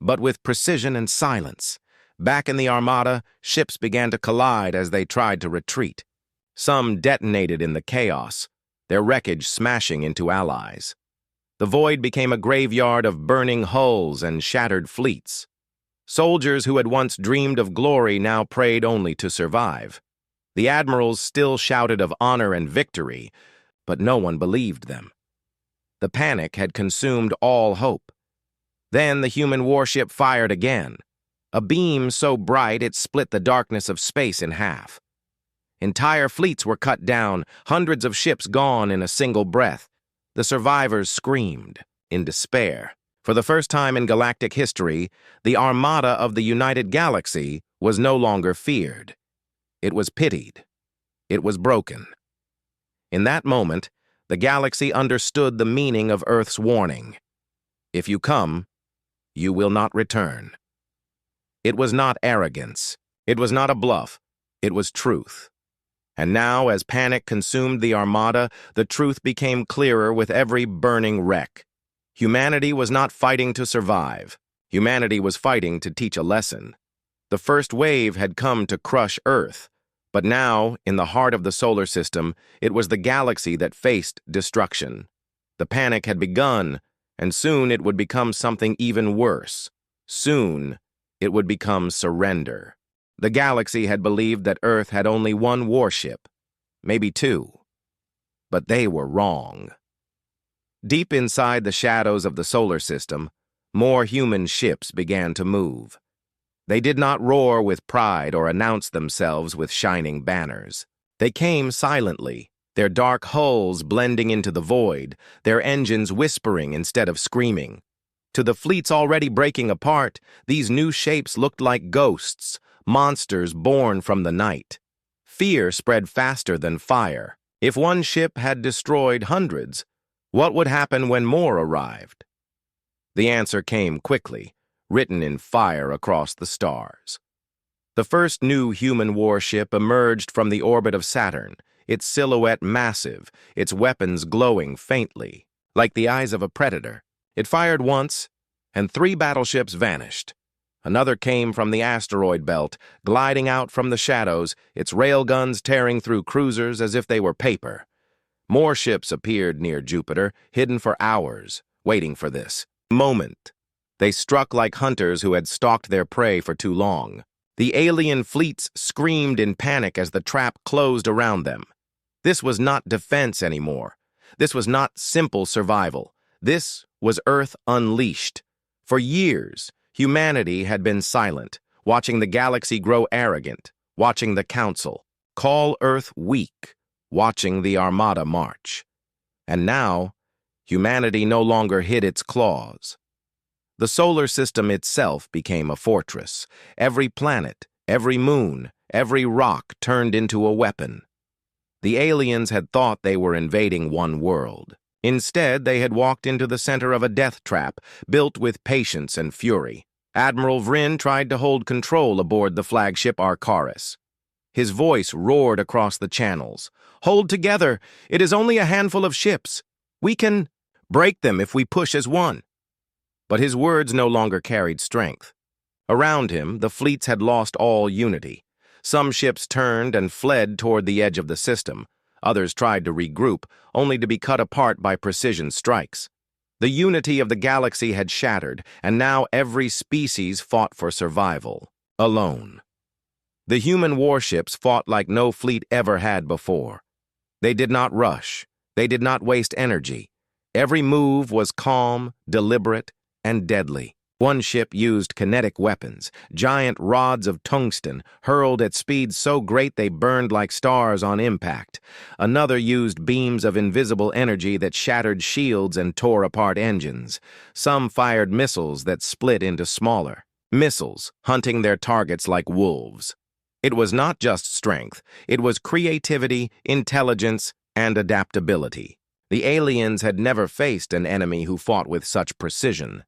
but with precision and silence. Back in the Armada, ships began to collide as they tried to retreat. Some detonated in the chaos, their wreckage smashing into allies. The void became a graveyard of burning hulls and shattered fleets. Soldiers who had once dreamed of glory now prayed only to survive. The admirals still shouted of honor and victory, but no one believed them. The panic had consumed all hope. Then the human warship fired again, a beam so bright it split the darkness of space in half. Entire fleets were cut down, hundreds of ships gone in a single breath. The survivors screamed in despair. For the first time in galactic history, the Armada of the United Galaxy was no longer feared. It was pitied. It was broken. In that moment, the galaxy understood the meaning of Earth's warning. If you come, you will not return. It was not arrogance. It was not a bluff. It was truth. And now, as panic consumed the Armada, the truth became clearer with every burning wreck. Humanity was not fighting to survive. Humanity was fighting to teach a lesson. The first wave had come to crush Earth, but now, in the heart of the solar system, it was the galaxy that faced destruction. The panic had begun, and soon it would become something even worse. Soon, it would become surrender. The galaxy had believed that Earth had only one warship, maybe two. But they were wrong. Deep inside the shadows of the solar system, more human ships began to move. They did not roar with pride or announce themselves with shining banners. They came silently, their dark hulls blending into the void, their engines whispering instead of screaming. To the fleets already breaking apart, these new shapes looked like ghosts, monsters born from the night. Fear spread faster than fire. If one ship had destroyed hundreds, what would happen when more arrived? The answer came quickly, written in fire across the stars. The first new human warship emerged from the orbit of Saturn, its silhouette massive, its weapons glowing faintly, like the eyes of a predator. It fired once, and 3 battleships vanished. Another came from the asteroid belt, gliding out from the shadows, its railguns tearing through cruisers as if they were paper. More ships appeared near Jupiter, hidden for hours, waiting for this moment. They struck like hunters who had stalked their prey for too long. The alien fleets screamed in panic as the trap closed around them. This was not defense anymore. This was not simple survival. This was Earth unleashed. For years, humanity had been silent, watching the galaxy grow arrogant, watching the Council call Earth weak, watching the Armada march. And now, humanity no longer hid its claws. The solar system itself became a fortress. Every planet, every moon, every rock turned into a weapon. The aliens had thought they were invading one world. Instead, they had walked into the center of a death trap, built with patience and fury. Admiral Vryn tried to hold control aboard the flagship Arcaris. His voice roared across the channels. "Hold together! It is only a handful of ships. We can break them if we push as one." But his words no longer carried strength. Around him, the fleets had lost all unity. Some ships turned and fled toward the edge of the system. Others tried to regroup, only to be cut apart by precision strikes. The unity of the galaxy had shattered, and now every species fought for survival, alone. The human warships fought like no fleet ever had before. They did not rush. They did not waste energy. Every move was calm, deliberate, and deadly. One ship used kinetic weapons, giant rods of tungsten, hurled at speeds so great they burned like stars on impact. Another used beams of invisible energy that shattered shields and tore apart engines. Some fired missiles that split into smaller missiles, hunting their targets like wolves. It was not just strength, it was creativity, intelligence, and adaptability. The aliens had never faced an enemy who fought with such precision.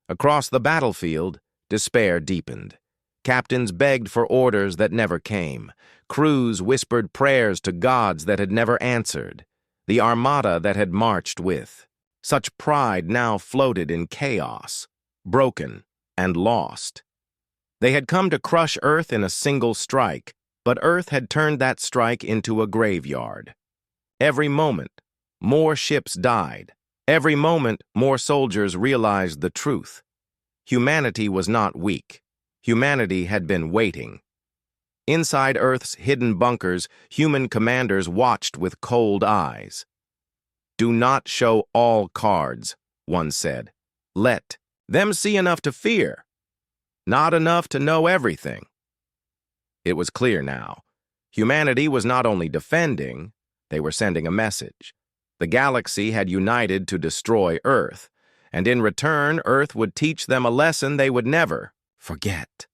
Across the battlefield, despair deepened. Captains begged for orders that never came. Crews whispered prayers to gods that had never answered. The armada that had marched with. Such pride now floated in chaos, broken and lost. They had come to crush Earth in a single strike, but Earth had turned that strike into a graveyard. Every moment, more ships died. Every moment, more soldiers realized the truth. Humanity was not weak. Humanity had been waiting. Inside Earth's hidden bunkers, human commanders watched with cold eyes. "Do not show all cards," one said. "Let them see enough to fear, not enough to know everything." It was clear now. Humanity was not only defending, they were sending a message. The galaxy had united to destroy Earth, and in return, Earth would teach them a lesson they would never forget.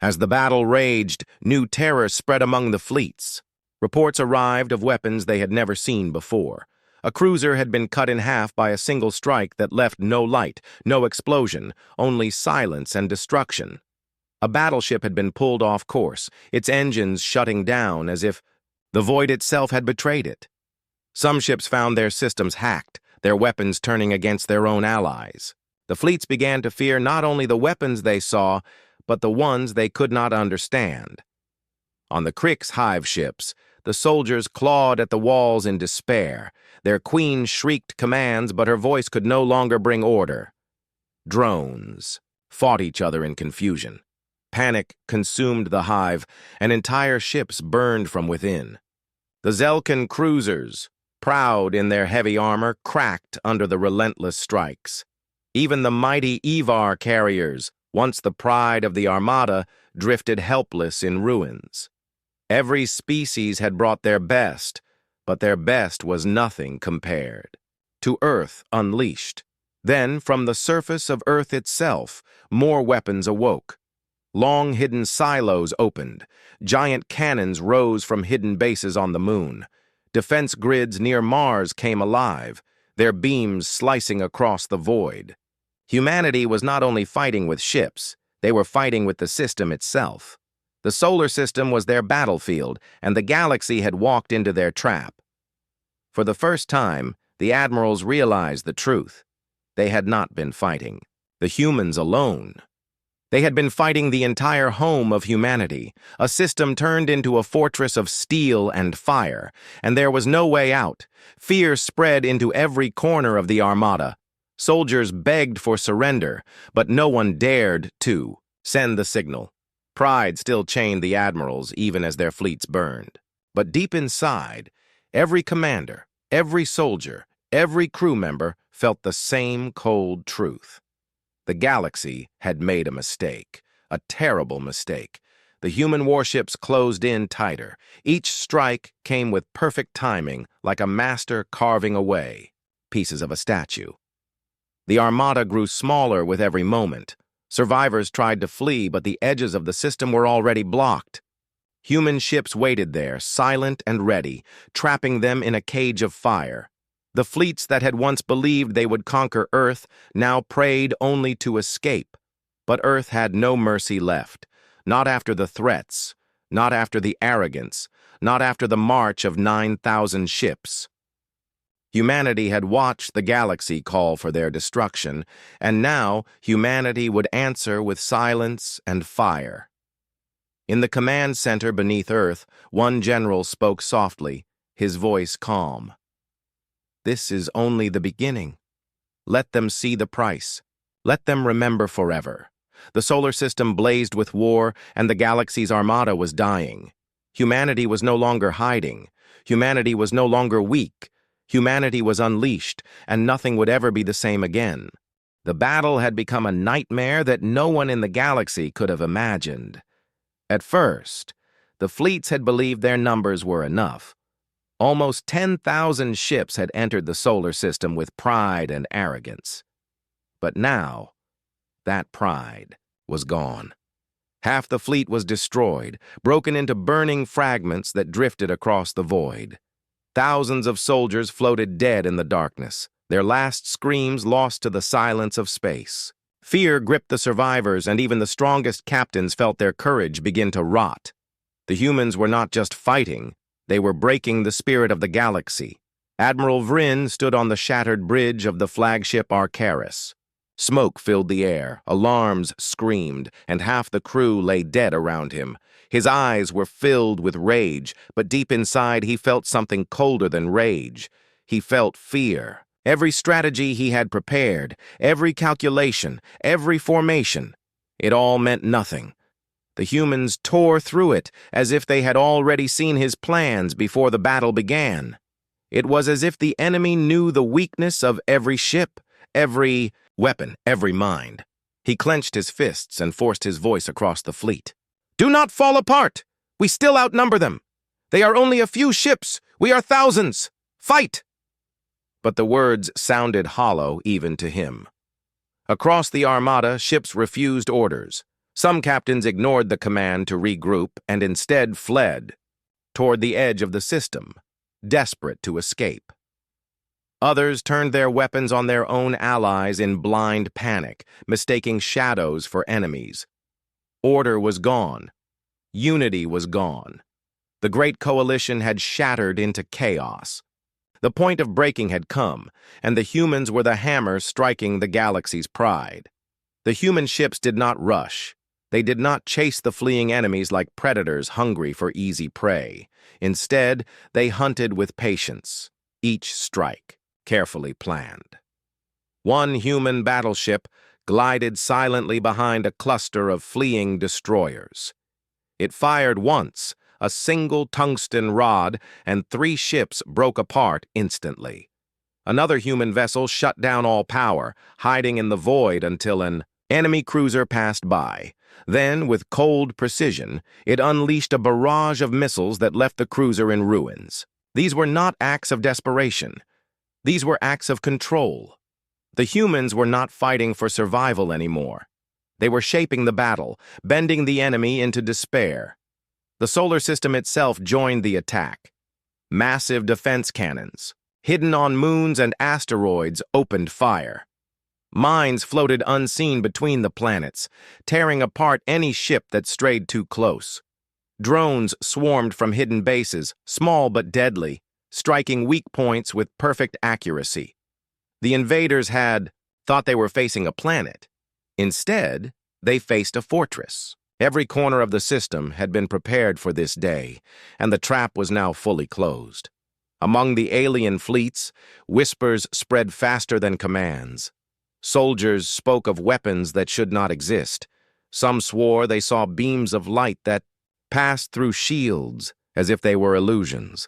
As the battle raged, new terror spread among the fleets. Reports arrived of weapons they had never seen before. A cruiser had been cut in half by a single strike that left no light, no explosion, only silence and destruction. A battleship had been pulled off course, its engines shutting down as if the void itself had betrayed it. Some ships found their systems hacked, their weapons turning against their own allies. The fleets began to fear not only the weapons they saw, but the ones they could not understand. On the Crick's hive ships, the soldiers clawed at the walls in despair. Their queen shrieked commands, but her voice could no longer bring order. Drones fought each other in confusion. Panic consumed the hive, and entire ships burned from within. The Zelkan cruisers, proud in their heavy armor, cracked under the relentless strikes. Even the mighty Evar carriers, once the pride of the armada, drifted helpless in ruins. Every species had brought their best, but their best was nothing compared to Earth unleashed. Then, from the surface of Earth itself, more weapons awoke. Long-hidden silos opened. Giant cannons rose from hidden bases on the moon. Defense grids near Mars came alive, their beams slicing across the void. Humanity was not only fighting with ships, they were fighting with the system itself. The solar system was their battlefield, and the galaxy had walked into their trap. For the first time, the admirals realized the truth. They had not been fighting the humans alone. They had been fighting the entire home of humanity, a system turned into a fortress of steel and fire, and there was no way out. Fear spread into every corner of the armada. Soldiers begged for surrender, but no one dared to send the signal. Pride still chained the admirals even as their fleets burned. But deep inside, every commander, every soldier, every crew member felt the same cold truth. The galaxy had made a mistake, a terrible mistake. The human warships closed in tighter. Each strike came with perfect timing, like a master carving away pieces of a statue. The armada grew smaller with every moment. Survivors tried to flee, but the edges of the system were already blocked. Human ships waited there, silent and ready, trapping them in a cage of fire. The fleets that had once believed they would conquer Earth now prayed only to escape. But Earth had no mercy left, not after the threats, not after the arrogance, not after the march of 9,000 ships. Humanity had watched the galaxy call for their destruction, and now humanity would answer with silence and fire. In the command center beneath Earth, one general spoke softly, his voice calm. "This is only the beginning. Let them see the price. Let them remember forever." The solar system blazed with war, and the galaxy's armada was dying. Humanity was no longer hiding. Humanity was no longer weak. Humanity was unleashed, and nothing would ever be the same again. The battle had become a nightmare that no one in the galaxy could have imagined. At first, the fleets had believed their numbers were enough. Almost 10,000 ships had entered the solar system with pride and arrogance. But now, that pride was gone. Half the fleet was destroyed, broken into burning fragments that drifted across the void. Thousands of soldiers floated dead in the darkness, their last screams lost to the silence of space. Fear gripped the survivors, and even the strongest captains felt their courage begin to rot. The humans were not just fighting, they were breaking the spirit of the galaxy. Admiral Vryn stood on the shattered bridge of the flagship Arcaris. Smoke filled the air, alarms screamed, and half the crew lay dead around him. His eyes were filled with rage, but deep inside he felt something colder than rage. He felt fear. Every strategy he had prepared, every calculation, every formation, it all meant nothing. The humans tore through it as if they had already seen his plans before the battle began. It was as if the enemy knew the weakness of every ship, every weapon, every mind. He clenched his fists and forced his voice across the fleet. "Do not fall apart! We still outnumber them! They are only a few ships! We are thousands! Fight!" But the words sounded hollow even to him. Across the armada, ships refused orders. Some captains ignored the command to regroup and instead fled toward the edge of the system, desperate to escape. Others turned their weapons on their own allies in blind panic, mistaking shadows for enemies. Order was gone. Unity was gone. The Great Coalition had shattered into chaos. The point of breaking had come, and the humans were the hammer striking the galaxy's pride. The human ships did not rush. They did not chase the fleeing enemies like predators hungry for easy prey. Instead, they hunted with patience, each strike carefully planned. One human battleship glided silently behind a cluster of fleeing destroyers. It fired once, a single tungsten rod, and 3 ships broke apart instantly. Another human vessel shut down all power, hiding in the void until an enemy cruiser passed by. Then, with cold precision, it unleashed a barrage of missiles that left the cruiser in ruins. These were not acts of desperation. These were acts of control. The humans were not fighting for survival anymore. They were shaping the battle, bending the enemy into despair. The solar system itself joined the attack. Massive defense cannons, hidden on moons and asteroids, opened fire. Mines floated unseen between the planets, tearing apart any ship that strayed too close. Drones swarmed from hidden bases, small but deadly, striking weak points with perfect accuracy. The invaders had thought they were facing a planet. Instead, they faced a fortress. Every corner of the system had been prepared for this day, and the trap was now fully closed. Among the alien fleets, whispers spread faster than commands. Soldiers spoke of weapons that should not exist. Some swore they saw beams of light that passed through shields as if they were illusions.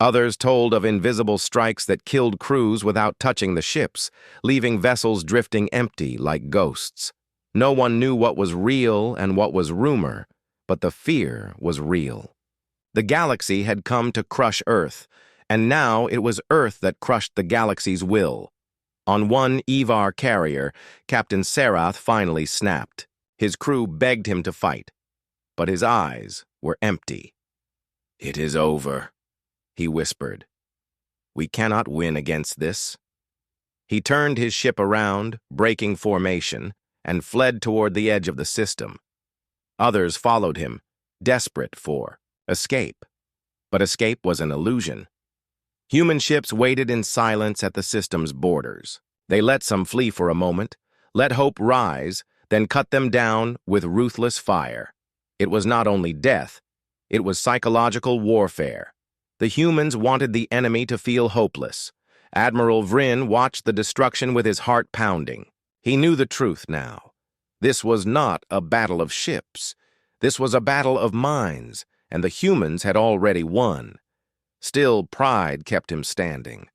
Others told of invisible strikes that killed crews without touching the ships, leaving vessels drifting empty like ghosts. No one knew what was real and what was rumor, but the fear was real. The galaxy had come to crush Earth, and now it was Earth that crushed the galaxy's will. On one Evar carrier, Captain Serath finally snapped. His crew begged him to fight, but his eyes were empty. "It is over," he whispered. "We cannot win against this." He turned his ship around, breaking formation, and fled toward the edge of the system. Others followed him, desperate for escape. But escape was an illusion. Human ships waited in silence at the system's borders. They let some flee for a moment, let hope rise, then cut them down with ruthless fire. It was not only death, it was psychological warfare. The humans wanted the enemy to feel hopeless. Admiral Vryn watched the destruction with his heart pounding. He knew the truth now. This was not a battle of ships. This was a battle of minds, and the humans had already won. Still, pride kept him standing.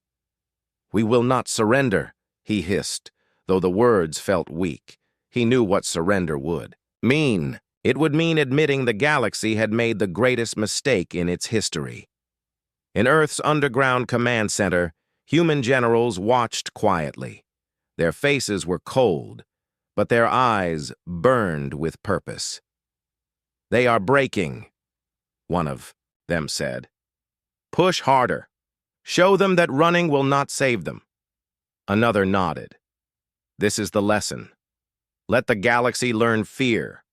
"We will not surrender," he hissed, though the words felt weak. He knew what surrender would mean. It would mean admitting the galaxy had made the greatest mistake in its history. In Earth's underground command center, human generals watched quietly. Their faces were cold, but their eyes burned with purpose. "They are breaking," one of them said. "Push harder. Show them that running will not save them." Another nodded. "This is the lesson. Let the galaxy learn fear."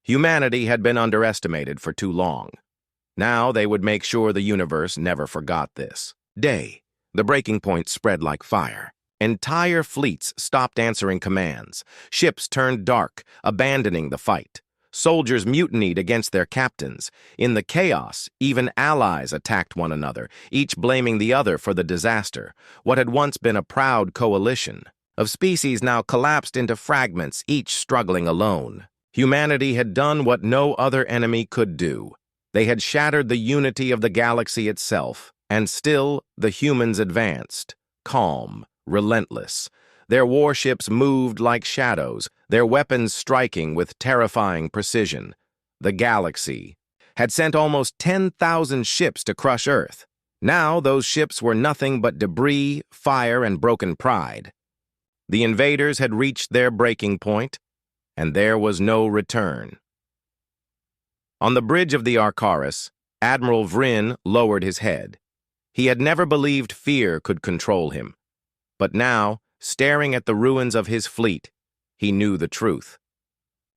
Humanity had been underestimated for too long. Now they would make sure the universe never forgot this. The breaking point spread like fire. Entire fleets stopped answering commands. Ships turned dark, abandoning the fight. Soldiers mutinied against their captains. In the chaos, even allies attacked one another, each blaming the other for the disaster. What had once been a proud coalition of species now collapsed into fragments, each struggling alone. Humanity had done what no other enemy could do. They had shattered the unity of the galaxy itself, and still the humans advanced, calm, relentless. Their warships moved like shadows, their weapons striking with terrifying precision. The galaxy had sent almost 10,000 ships to crush Earth. Now those ships were nothing but debris, fire, and broken pride. The invaders had reached their breaking point, and there was no return. On the bridge of the Arcaris, Admiral Vryn lowered his head. He had never believed fear could control him. But now, staring at the ruins of his fleet, he knew the truth.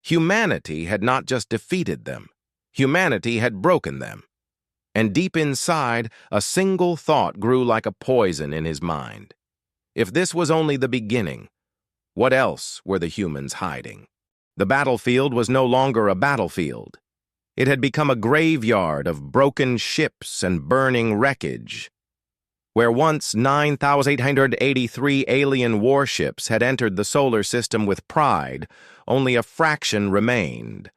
Humanity had not just defeated them. Humanity had broken them. And deep inside, a single thought grew like a poison in his mind. If this was only the beginning, what else were the humans hiding? The battlefield was no longer a battlefield. It had become a graveyard of broken ships and burning wreckage. Where once 9,883 alien warships had entered the solar system with pride, only a fraction remained.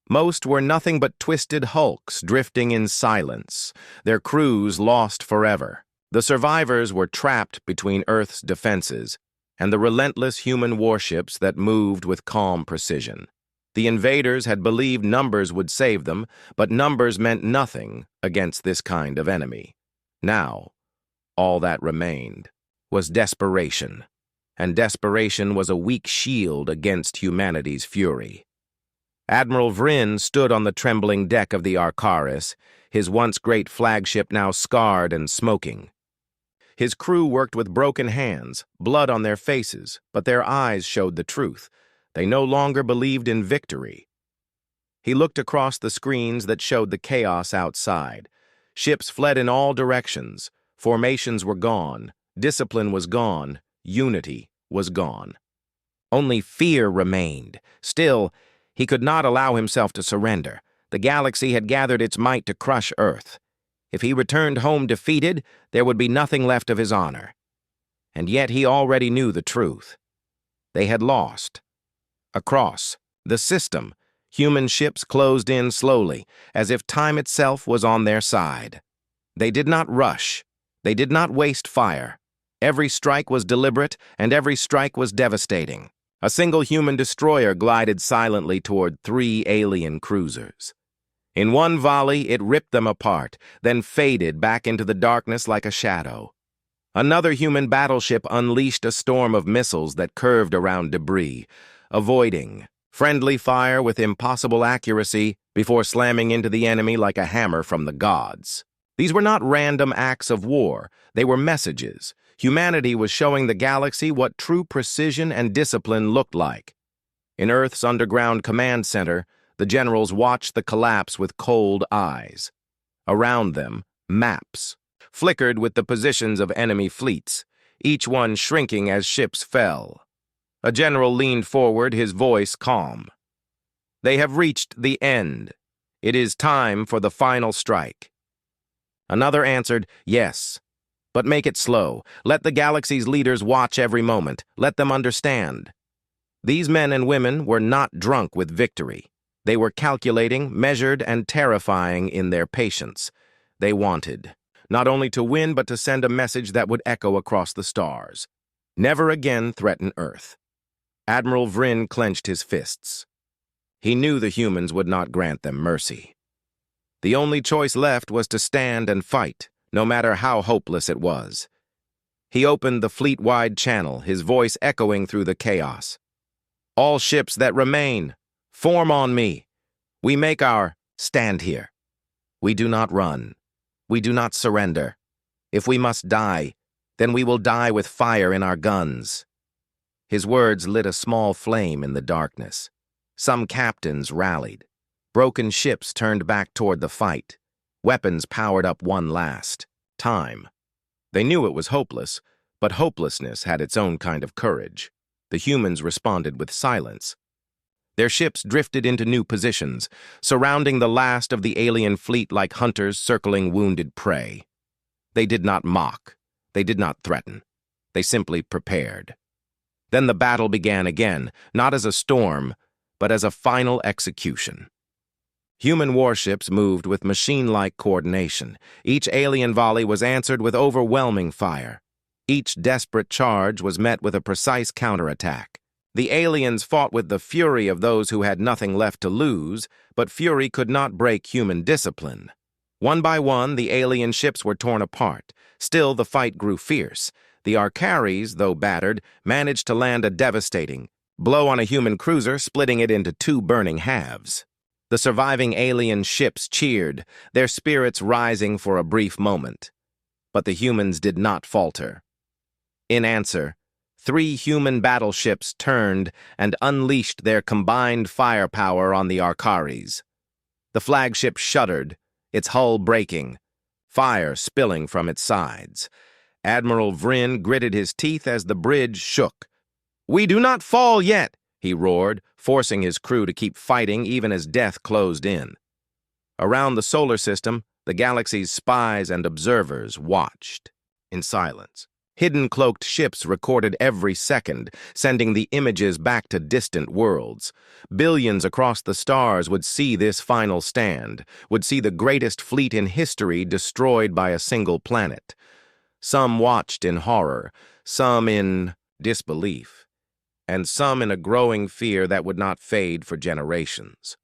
Most were nothing but twisted hulks drifting in silence, their crews lost forever. The survivors were trapped between Earth's defenses and the relentless human warships that moved with calm precision. The invaders had believed numbers would save them, but numbers meant nothing against this kind of enemy. Now, all that remained was desperation, and desperation was a weak shield against humanity's fury. Admiral Vryn stood on the trembling deck of the Arcaris, his once great flagship now scarred and smoking. His crew worked with broken hands, blood on their faces, but their eyes showed the truth. They no longer believed in victory. He looked across the screens that showed the chaos outside. Ships fled in all directions. Formations were gone. Discipline was gone. Unity was gone. Only fear remained. Still, he could not allow himself to surrender. The galaxy had gathered its might to crush Earth. If he returned home defeated, there would be nothing left of his honor. And yet he already knew the truth. They had lost. Across the system, human ships closed in slowly, as if time itself was on their side. They did not rush. They did not waste fire. Every strike was deliberate, and every strike was devastating. A single human destroyer glided silently toward 3 alien cruisers. In one volley, it ripped them apart, then faded back into the darkness like a shadow. Another human battleship unleashed a storm of missiles that curved around debris, avoiding friendly fire with impossible accuracy before slamming into the enemy like a hammer from the gods. These were not random acts of war. They were messages. Humanity was showing the galaxy what true precision and discipline looked like. In Earth's underground command center, the generals watched the collapse with cold eyes. Around them, maps flickered with the positions of enemy fleets, each one shrinking as ships fell. A general leaned forward, his voice calm. "They have reached the end. It is time for the final strike." Another answered, "Yes, but make it slow. Let the galaxy's leaders watch every moment. Let them understand." These men and women were not drunk with victory. They were calculating, measured, and terrifying in their patience. They wanted not only to win, but to send a message that would echo across the stars. Never again threaten Earth. Admiral Vryn clenched his fists. He knew the humans would not grant them mercy. The only choice left was to stand and fight, no matter how hopeless it was. He opened the fleet-wide channel, his voice echoing through the chaos. "All ships that remain, form on me. We make our stand here. We do not run. We do not surrender. If we must die, then we will die with fire in our guns." His words lit a small flame in the darkness. Some captains rallied. Broken ships turned back toward the fight. Weapons powered up one last time. They knew it was hopeless, but hopelessness had its own kind of courage. The humans responded with silence. Their ships drifted into new positions, surrounding the last of the alien fleet like hunters circling wounded prey. They did not mock. They did not threaten. They simply prepared. Then the battle began again, not as a storm, but as a final execution. Human warships moved with machine-like coordination. Each alien volley was answered with overwhelming fire. Each desperate charge was met with a precise counterattack. The aliens fought with the fury of those who had nothing left to lose, but fury could not break human discipline. One by one, the alien ships were torn apart. Still, the fight grew fierce. The Arcaries, though battered, managed to land a devastating blow on a human cruiser, splitting it into two burning halves. The surviving alien ships cheered, their spirits rising for a brief moment. But the humans did not falter. In answer, 3 human battleships turned and unleashed their combined firepower on the Arcaries. The flagship shuddered, its hull breaking, fire spilling from its sides. Admiral Vryn gritted his teeth as the bridge shook. "We do not fall yet," he roared, forcing his crew to keep fighting even as death closed in. Around the solar system, the galaxy's spies and observers watched in silence. Hidden cloaked ships recorded every second, sending the images back to distant worlds. Billions across the stars would see this final stand, would see the greatest fleet in history destroyed by a single planet. Some watched in horror, some in disbelief, and some in a growing fear that would not fade for generations.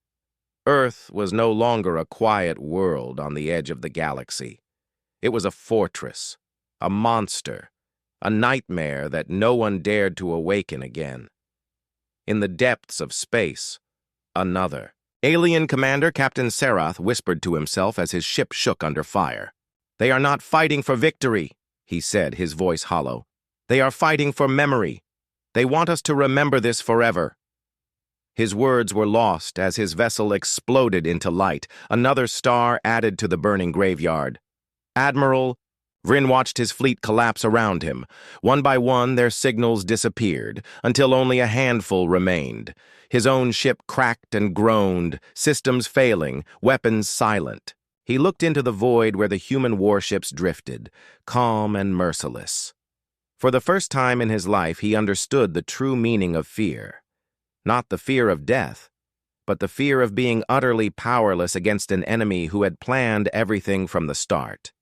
Earth was no longer a quiet world on the edge of the galaxy. It was a fortress, a monster, a nightmare that no one dared to awaken again. In the depths of space, another. Alien Commander Captain Serath whispered to himself as his ship shook under fire. "They are not fighting for victory," he said, his voice hollow. "They are fighting for memory. They want us to remember this forever." His words were lost as his vessel exploded into light, another star added to the burning graveyard. Admiral Vryn watched his fleet collapse around him. One by one, their signals disappeared, until only a handful remained. His own ship cracked and groaned, systems failing, weapons silent. He looked into the void where the human warships drifted, calm and merciless. For the first time in his life, he understood the true meaning of fear. Not the fear of death, but the fear of being utterly powerless against an enemy who had planned everything from the start.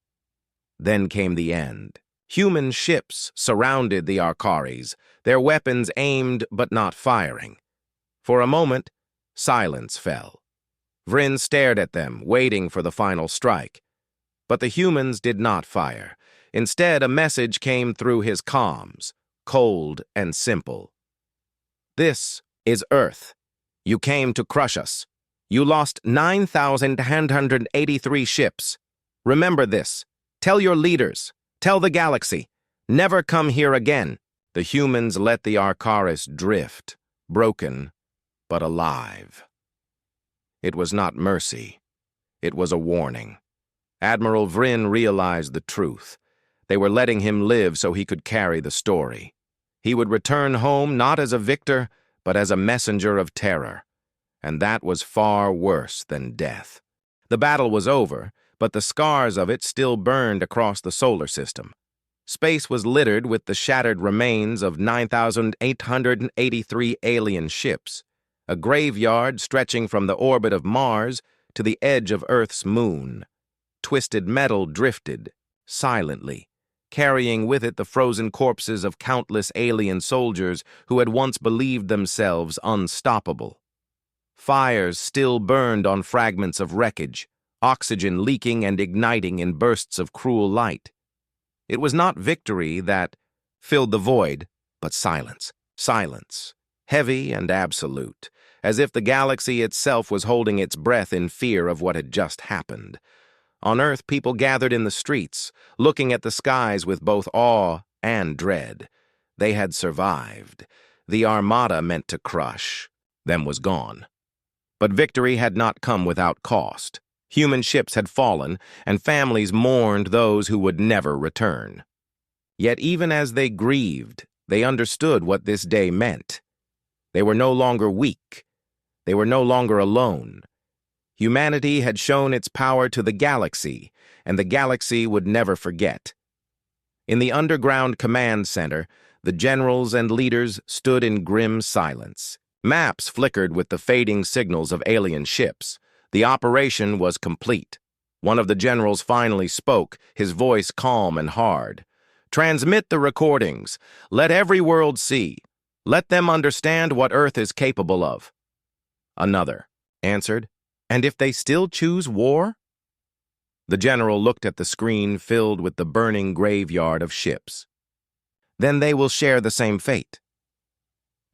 Then came the end. Human ships surrounded the Arcaries, their weapons aimed but not firing. For a moment, silence fell. Vryn stared at them, waiting for the final strike. But the humans did not fire. Instead, a message came through his comms, cold and simple. "This is Earth. You came to crush us. You lost 9,183 ships. Remember this. Tell your leaders. Tell the galaxy. Never come here again." The humans let the Arcaris drift, broken but alive. It was not mercy. It was a warning. Admiral Vryn realized the truth. They were letting him live so he could carry the story. He would return home not as a victor, but as a messenger of terror. And that was far worse than death. The battle was over, but the scars of it still burned across the solar system. Space was littered with the shattered remains of 9,883 alien ships, a graveyard stretching from the orbit of Mars to the edge of Earth's moon. Twisted metal drifted, silently, carrying with it the frozen corpses of countless alien soldiers who had once believed themselves unstoppable. Fires still burned on fragments of wreckage, oxygen leaking and igniting in bursts of cruel light. It was not victory that filled the void, but silence. Silence, heavy and absolute, as if the galaxy itself was holding its breath in fear of what had just happened. On Earth, people gathered in the streets, looking at the skies with both awe and dread. They had survived. The armada meant to crush them was gone. But victory had not come without cost. Human ships had fallen, and families mourned those who would never return. Yet even as they grieved, they understood what this day meant. They were no longer weak. They were no longer alone. Humanity had shown its power to the galaxy, and the galaxy would never forget. In the underground command center, the generals and leaders stood in grim silence. Maps flickered with the fading signals of alien ships. The operation was complete. One of the generals finally spoke, his voice calm and hard. "Transmit the recordings. Let every world see. Let them understand what Earth is capable of." Another answered, "And if they still choose war?" The general looked at the screen filled with the burning graveyard of ships. "Then they will share the same fate."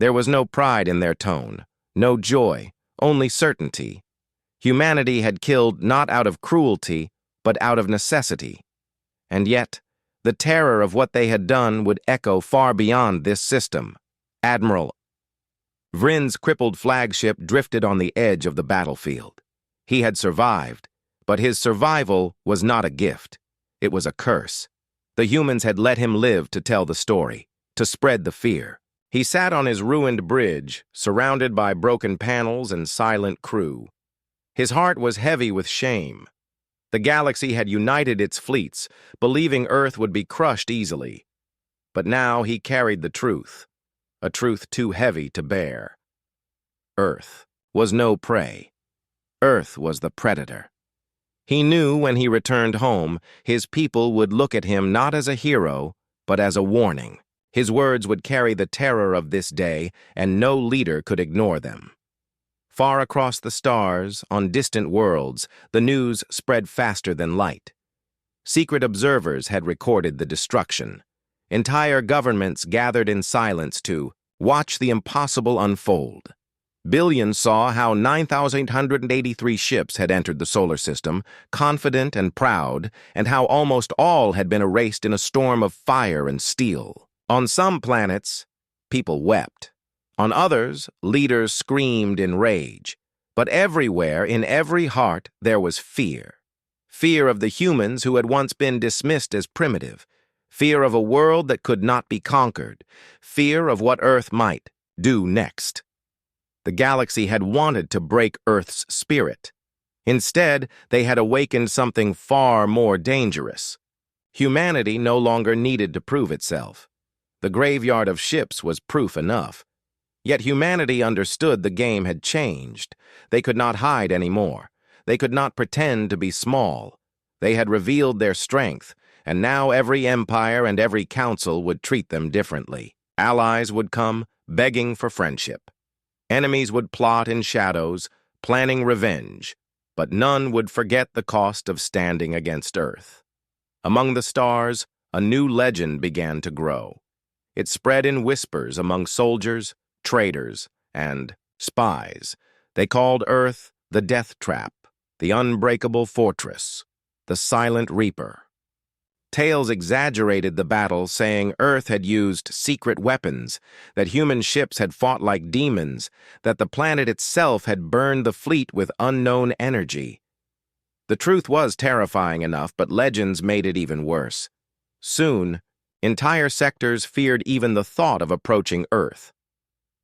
There was no pride in their tone, no joy, only certainty. Humanity had killed not out of cruelty, but out of necessity. And yet, the terror of what they had done would echo far beyond this system. Admiral Vrin's crippled flagship drifted on the edge of the battlefield. He had survived, but his survival was not a gift. It was a curse. The humans had let him live to tell the story, to spread the fear. He sat on his ruined bridge, surrounded by broken panels and silent crew. His heart was heavy with shame. The galaxy had united its fleets, believing Earth would be crushed easily. But now he carried the truth, a truth too heavy to bear. Earth was no prey. Earth was the predator. He knew when he returned home, his people would look at him not as a hero, but as a warning. His words would carry the terror of this day, and no leader could ignore them. Far across the stars, on distant worlds, the news spread faster than light. Secret observers had recorded the destruction. Entire governments gathered in silence to watch the impossible unfold. Billions saw how 9,883 ships had entered the solar system, confident and proud, and how almost all had been erased in a storm of fire and steel. On some planets, people wept. On others, leaders screamed in rage. But everywhere, in every heart, there was fear. Fear of the humans who had once been dismissed as primitive. Fear of a world that could not be conquered. Fear of what Earth might do next. The galaxy had wanted to break Earth's spirit. Instead, they had awakened something far more dangerous. Humanity no longer needed to prove itself. The graveyard of ships was proof enough. Yet humanity understood the game had changed. They could not hide anymore. They could not pretend to be small. They had revealed their strength, and now every empire and every council would treat them differently. Allies would come, begging for friendship. Enemies would plot in shadows, planning revenge, but none would forget the cost of standing against Earth. Among the stars, a new legend began to grow. It spread in whispers among soldiers, traitors, and spies. They called Earth the Death Trap, the Unbreakable Fortress, the Silent Reaper. Tales exaggerated the battle, saying Earth had used secret weapons, that human ships had fought like demons, that the planet itself had burned the fleet with unknown energy. The truth was terrifying enough, but legends made it even worse. Soon, entire sectors feared even the thought of approaching Earth.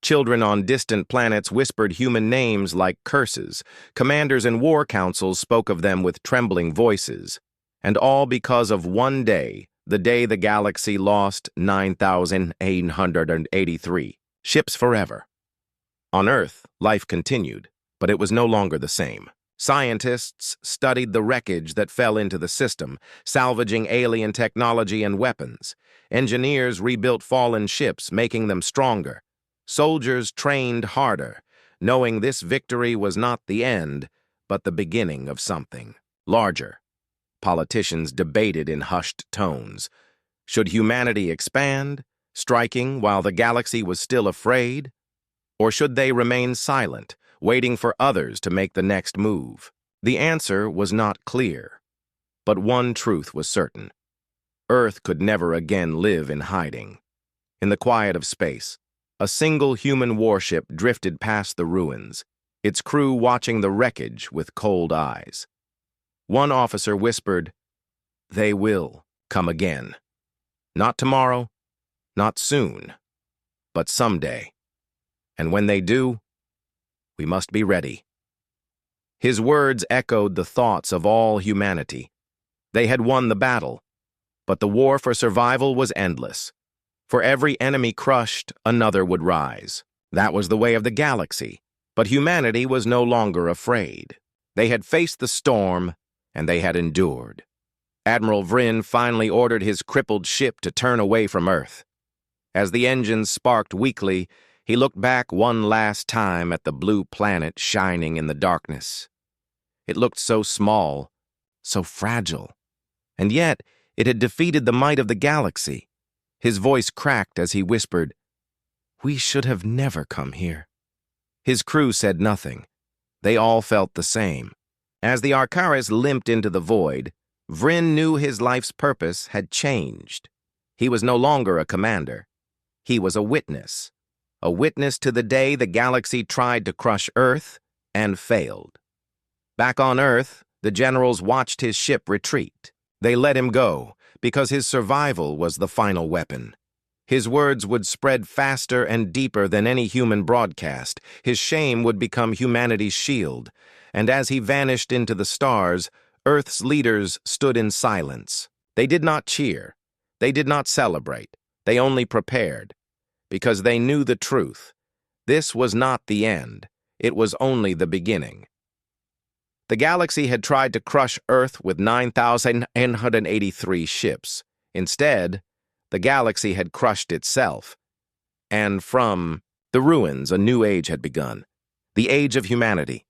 Children on distant planets whispered human names like curses. Commanders and war councils spoke of them with trembling voices. And all because of one day, the day the galaxy lost 9,883 ships forever. On Earth, life continued, but it was no longer the same. Scientists studied the wreckage that fell into the system, salvaging alien technology and weapons. Engineers rebuilt fallen ships, making them stronger. Soldiers trained harder, knowing this victory was not the end, but the beginning of something larger. Politicians debated in hushed tones. Should humanity expand, striking while the galaxy was still afraid? Or should they remain silent, waiting for others to make the next move? The answer was not clear, but one truth was certain. Earth could never again live in hiding. In the quiet of space, a single human warship drifted past the ruins, its crew watching the wreckage with cold eyes. One officer whispered, "They will come again. Not tomorrow, not soon, but someday. And when they do, we must be ready." His words echoed the thoughts of all humanity. They had won the battle, but the war for survival was endless. For every enemy crushed, another would rise. That was the way of the galaxy, but humanity was no longer afraid. They had faced the storm, and they had endured. Admiral Vryn finally ordered his crippled ship to turn away from Earth. As the engines sparked weakly, he looked back one last time at the blue planet shining in the darkness. It looked so small, so fragile, and yet it had defeated the might of the galaxy. His voice cracked as he whispered, "We should have never come here." His crew said nothing. They all felt the same. As the Arcaris limped into the void, Vryn knew his life's purpose had changed. He was no longer a commander. He was a witness to the day the galaxy tried to crush Earth and failed. Back on Earth, the generals watched his ship retreat. They let him go, because his survival was the final weapon. His words would spread faster and deeper than any human broadcast. His shame would become humanity's shield. And as he vanished into the stars, Earth's leaders stood in silence. They did not cheer. They did not celebrate. They only prepared. Because they knew the truth. This was not the end. It was only the beginning. The galaxy had tried to crush Earth with 9,983 ships. Instead, the galaxy had crushed itself. And from the ruins, a new age had begun. The age of humanity.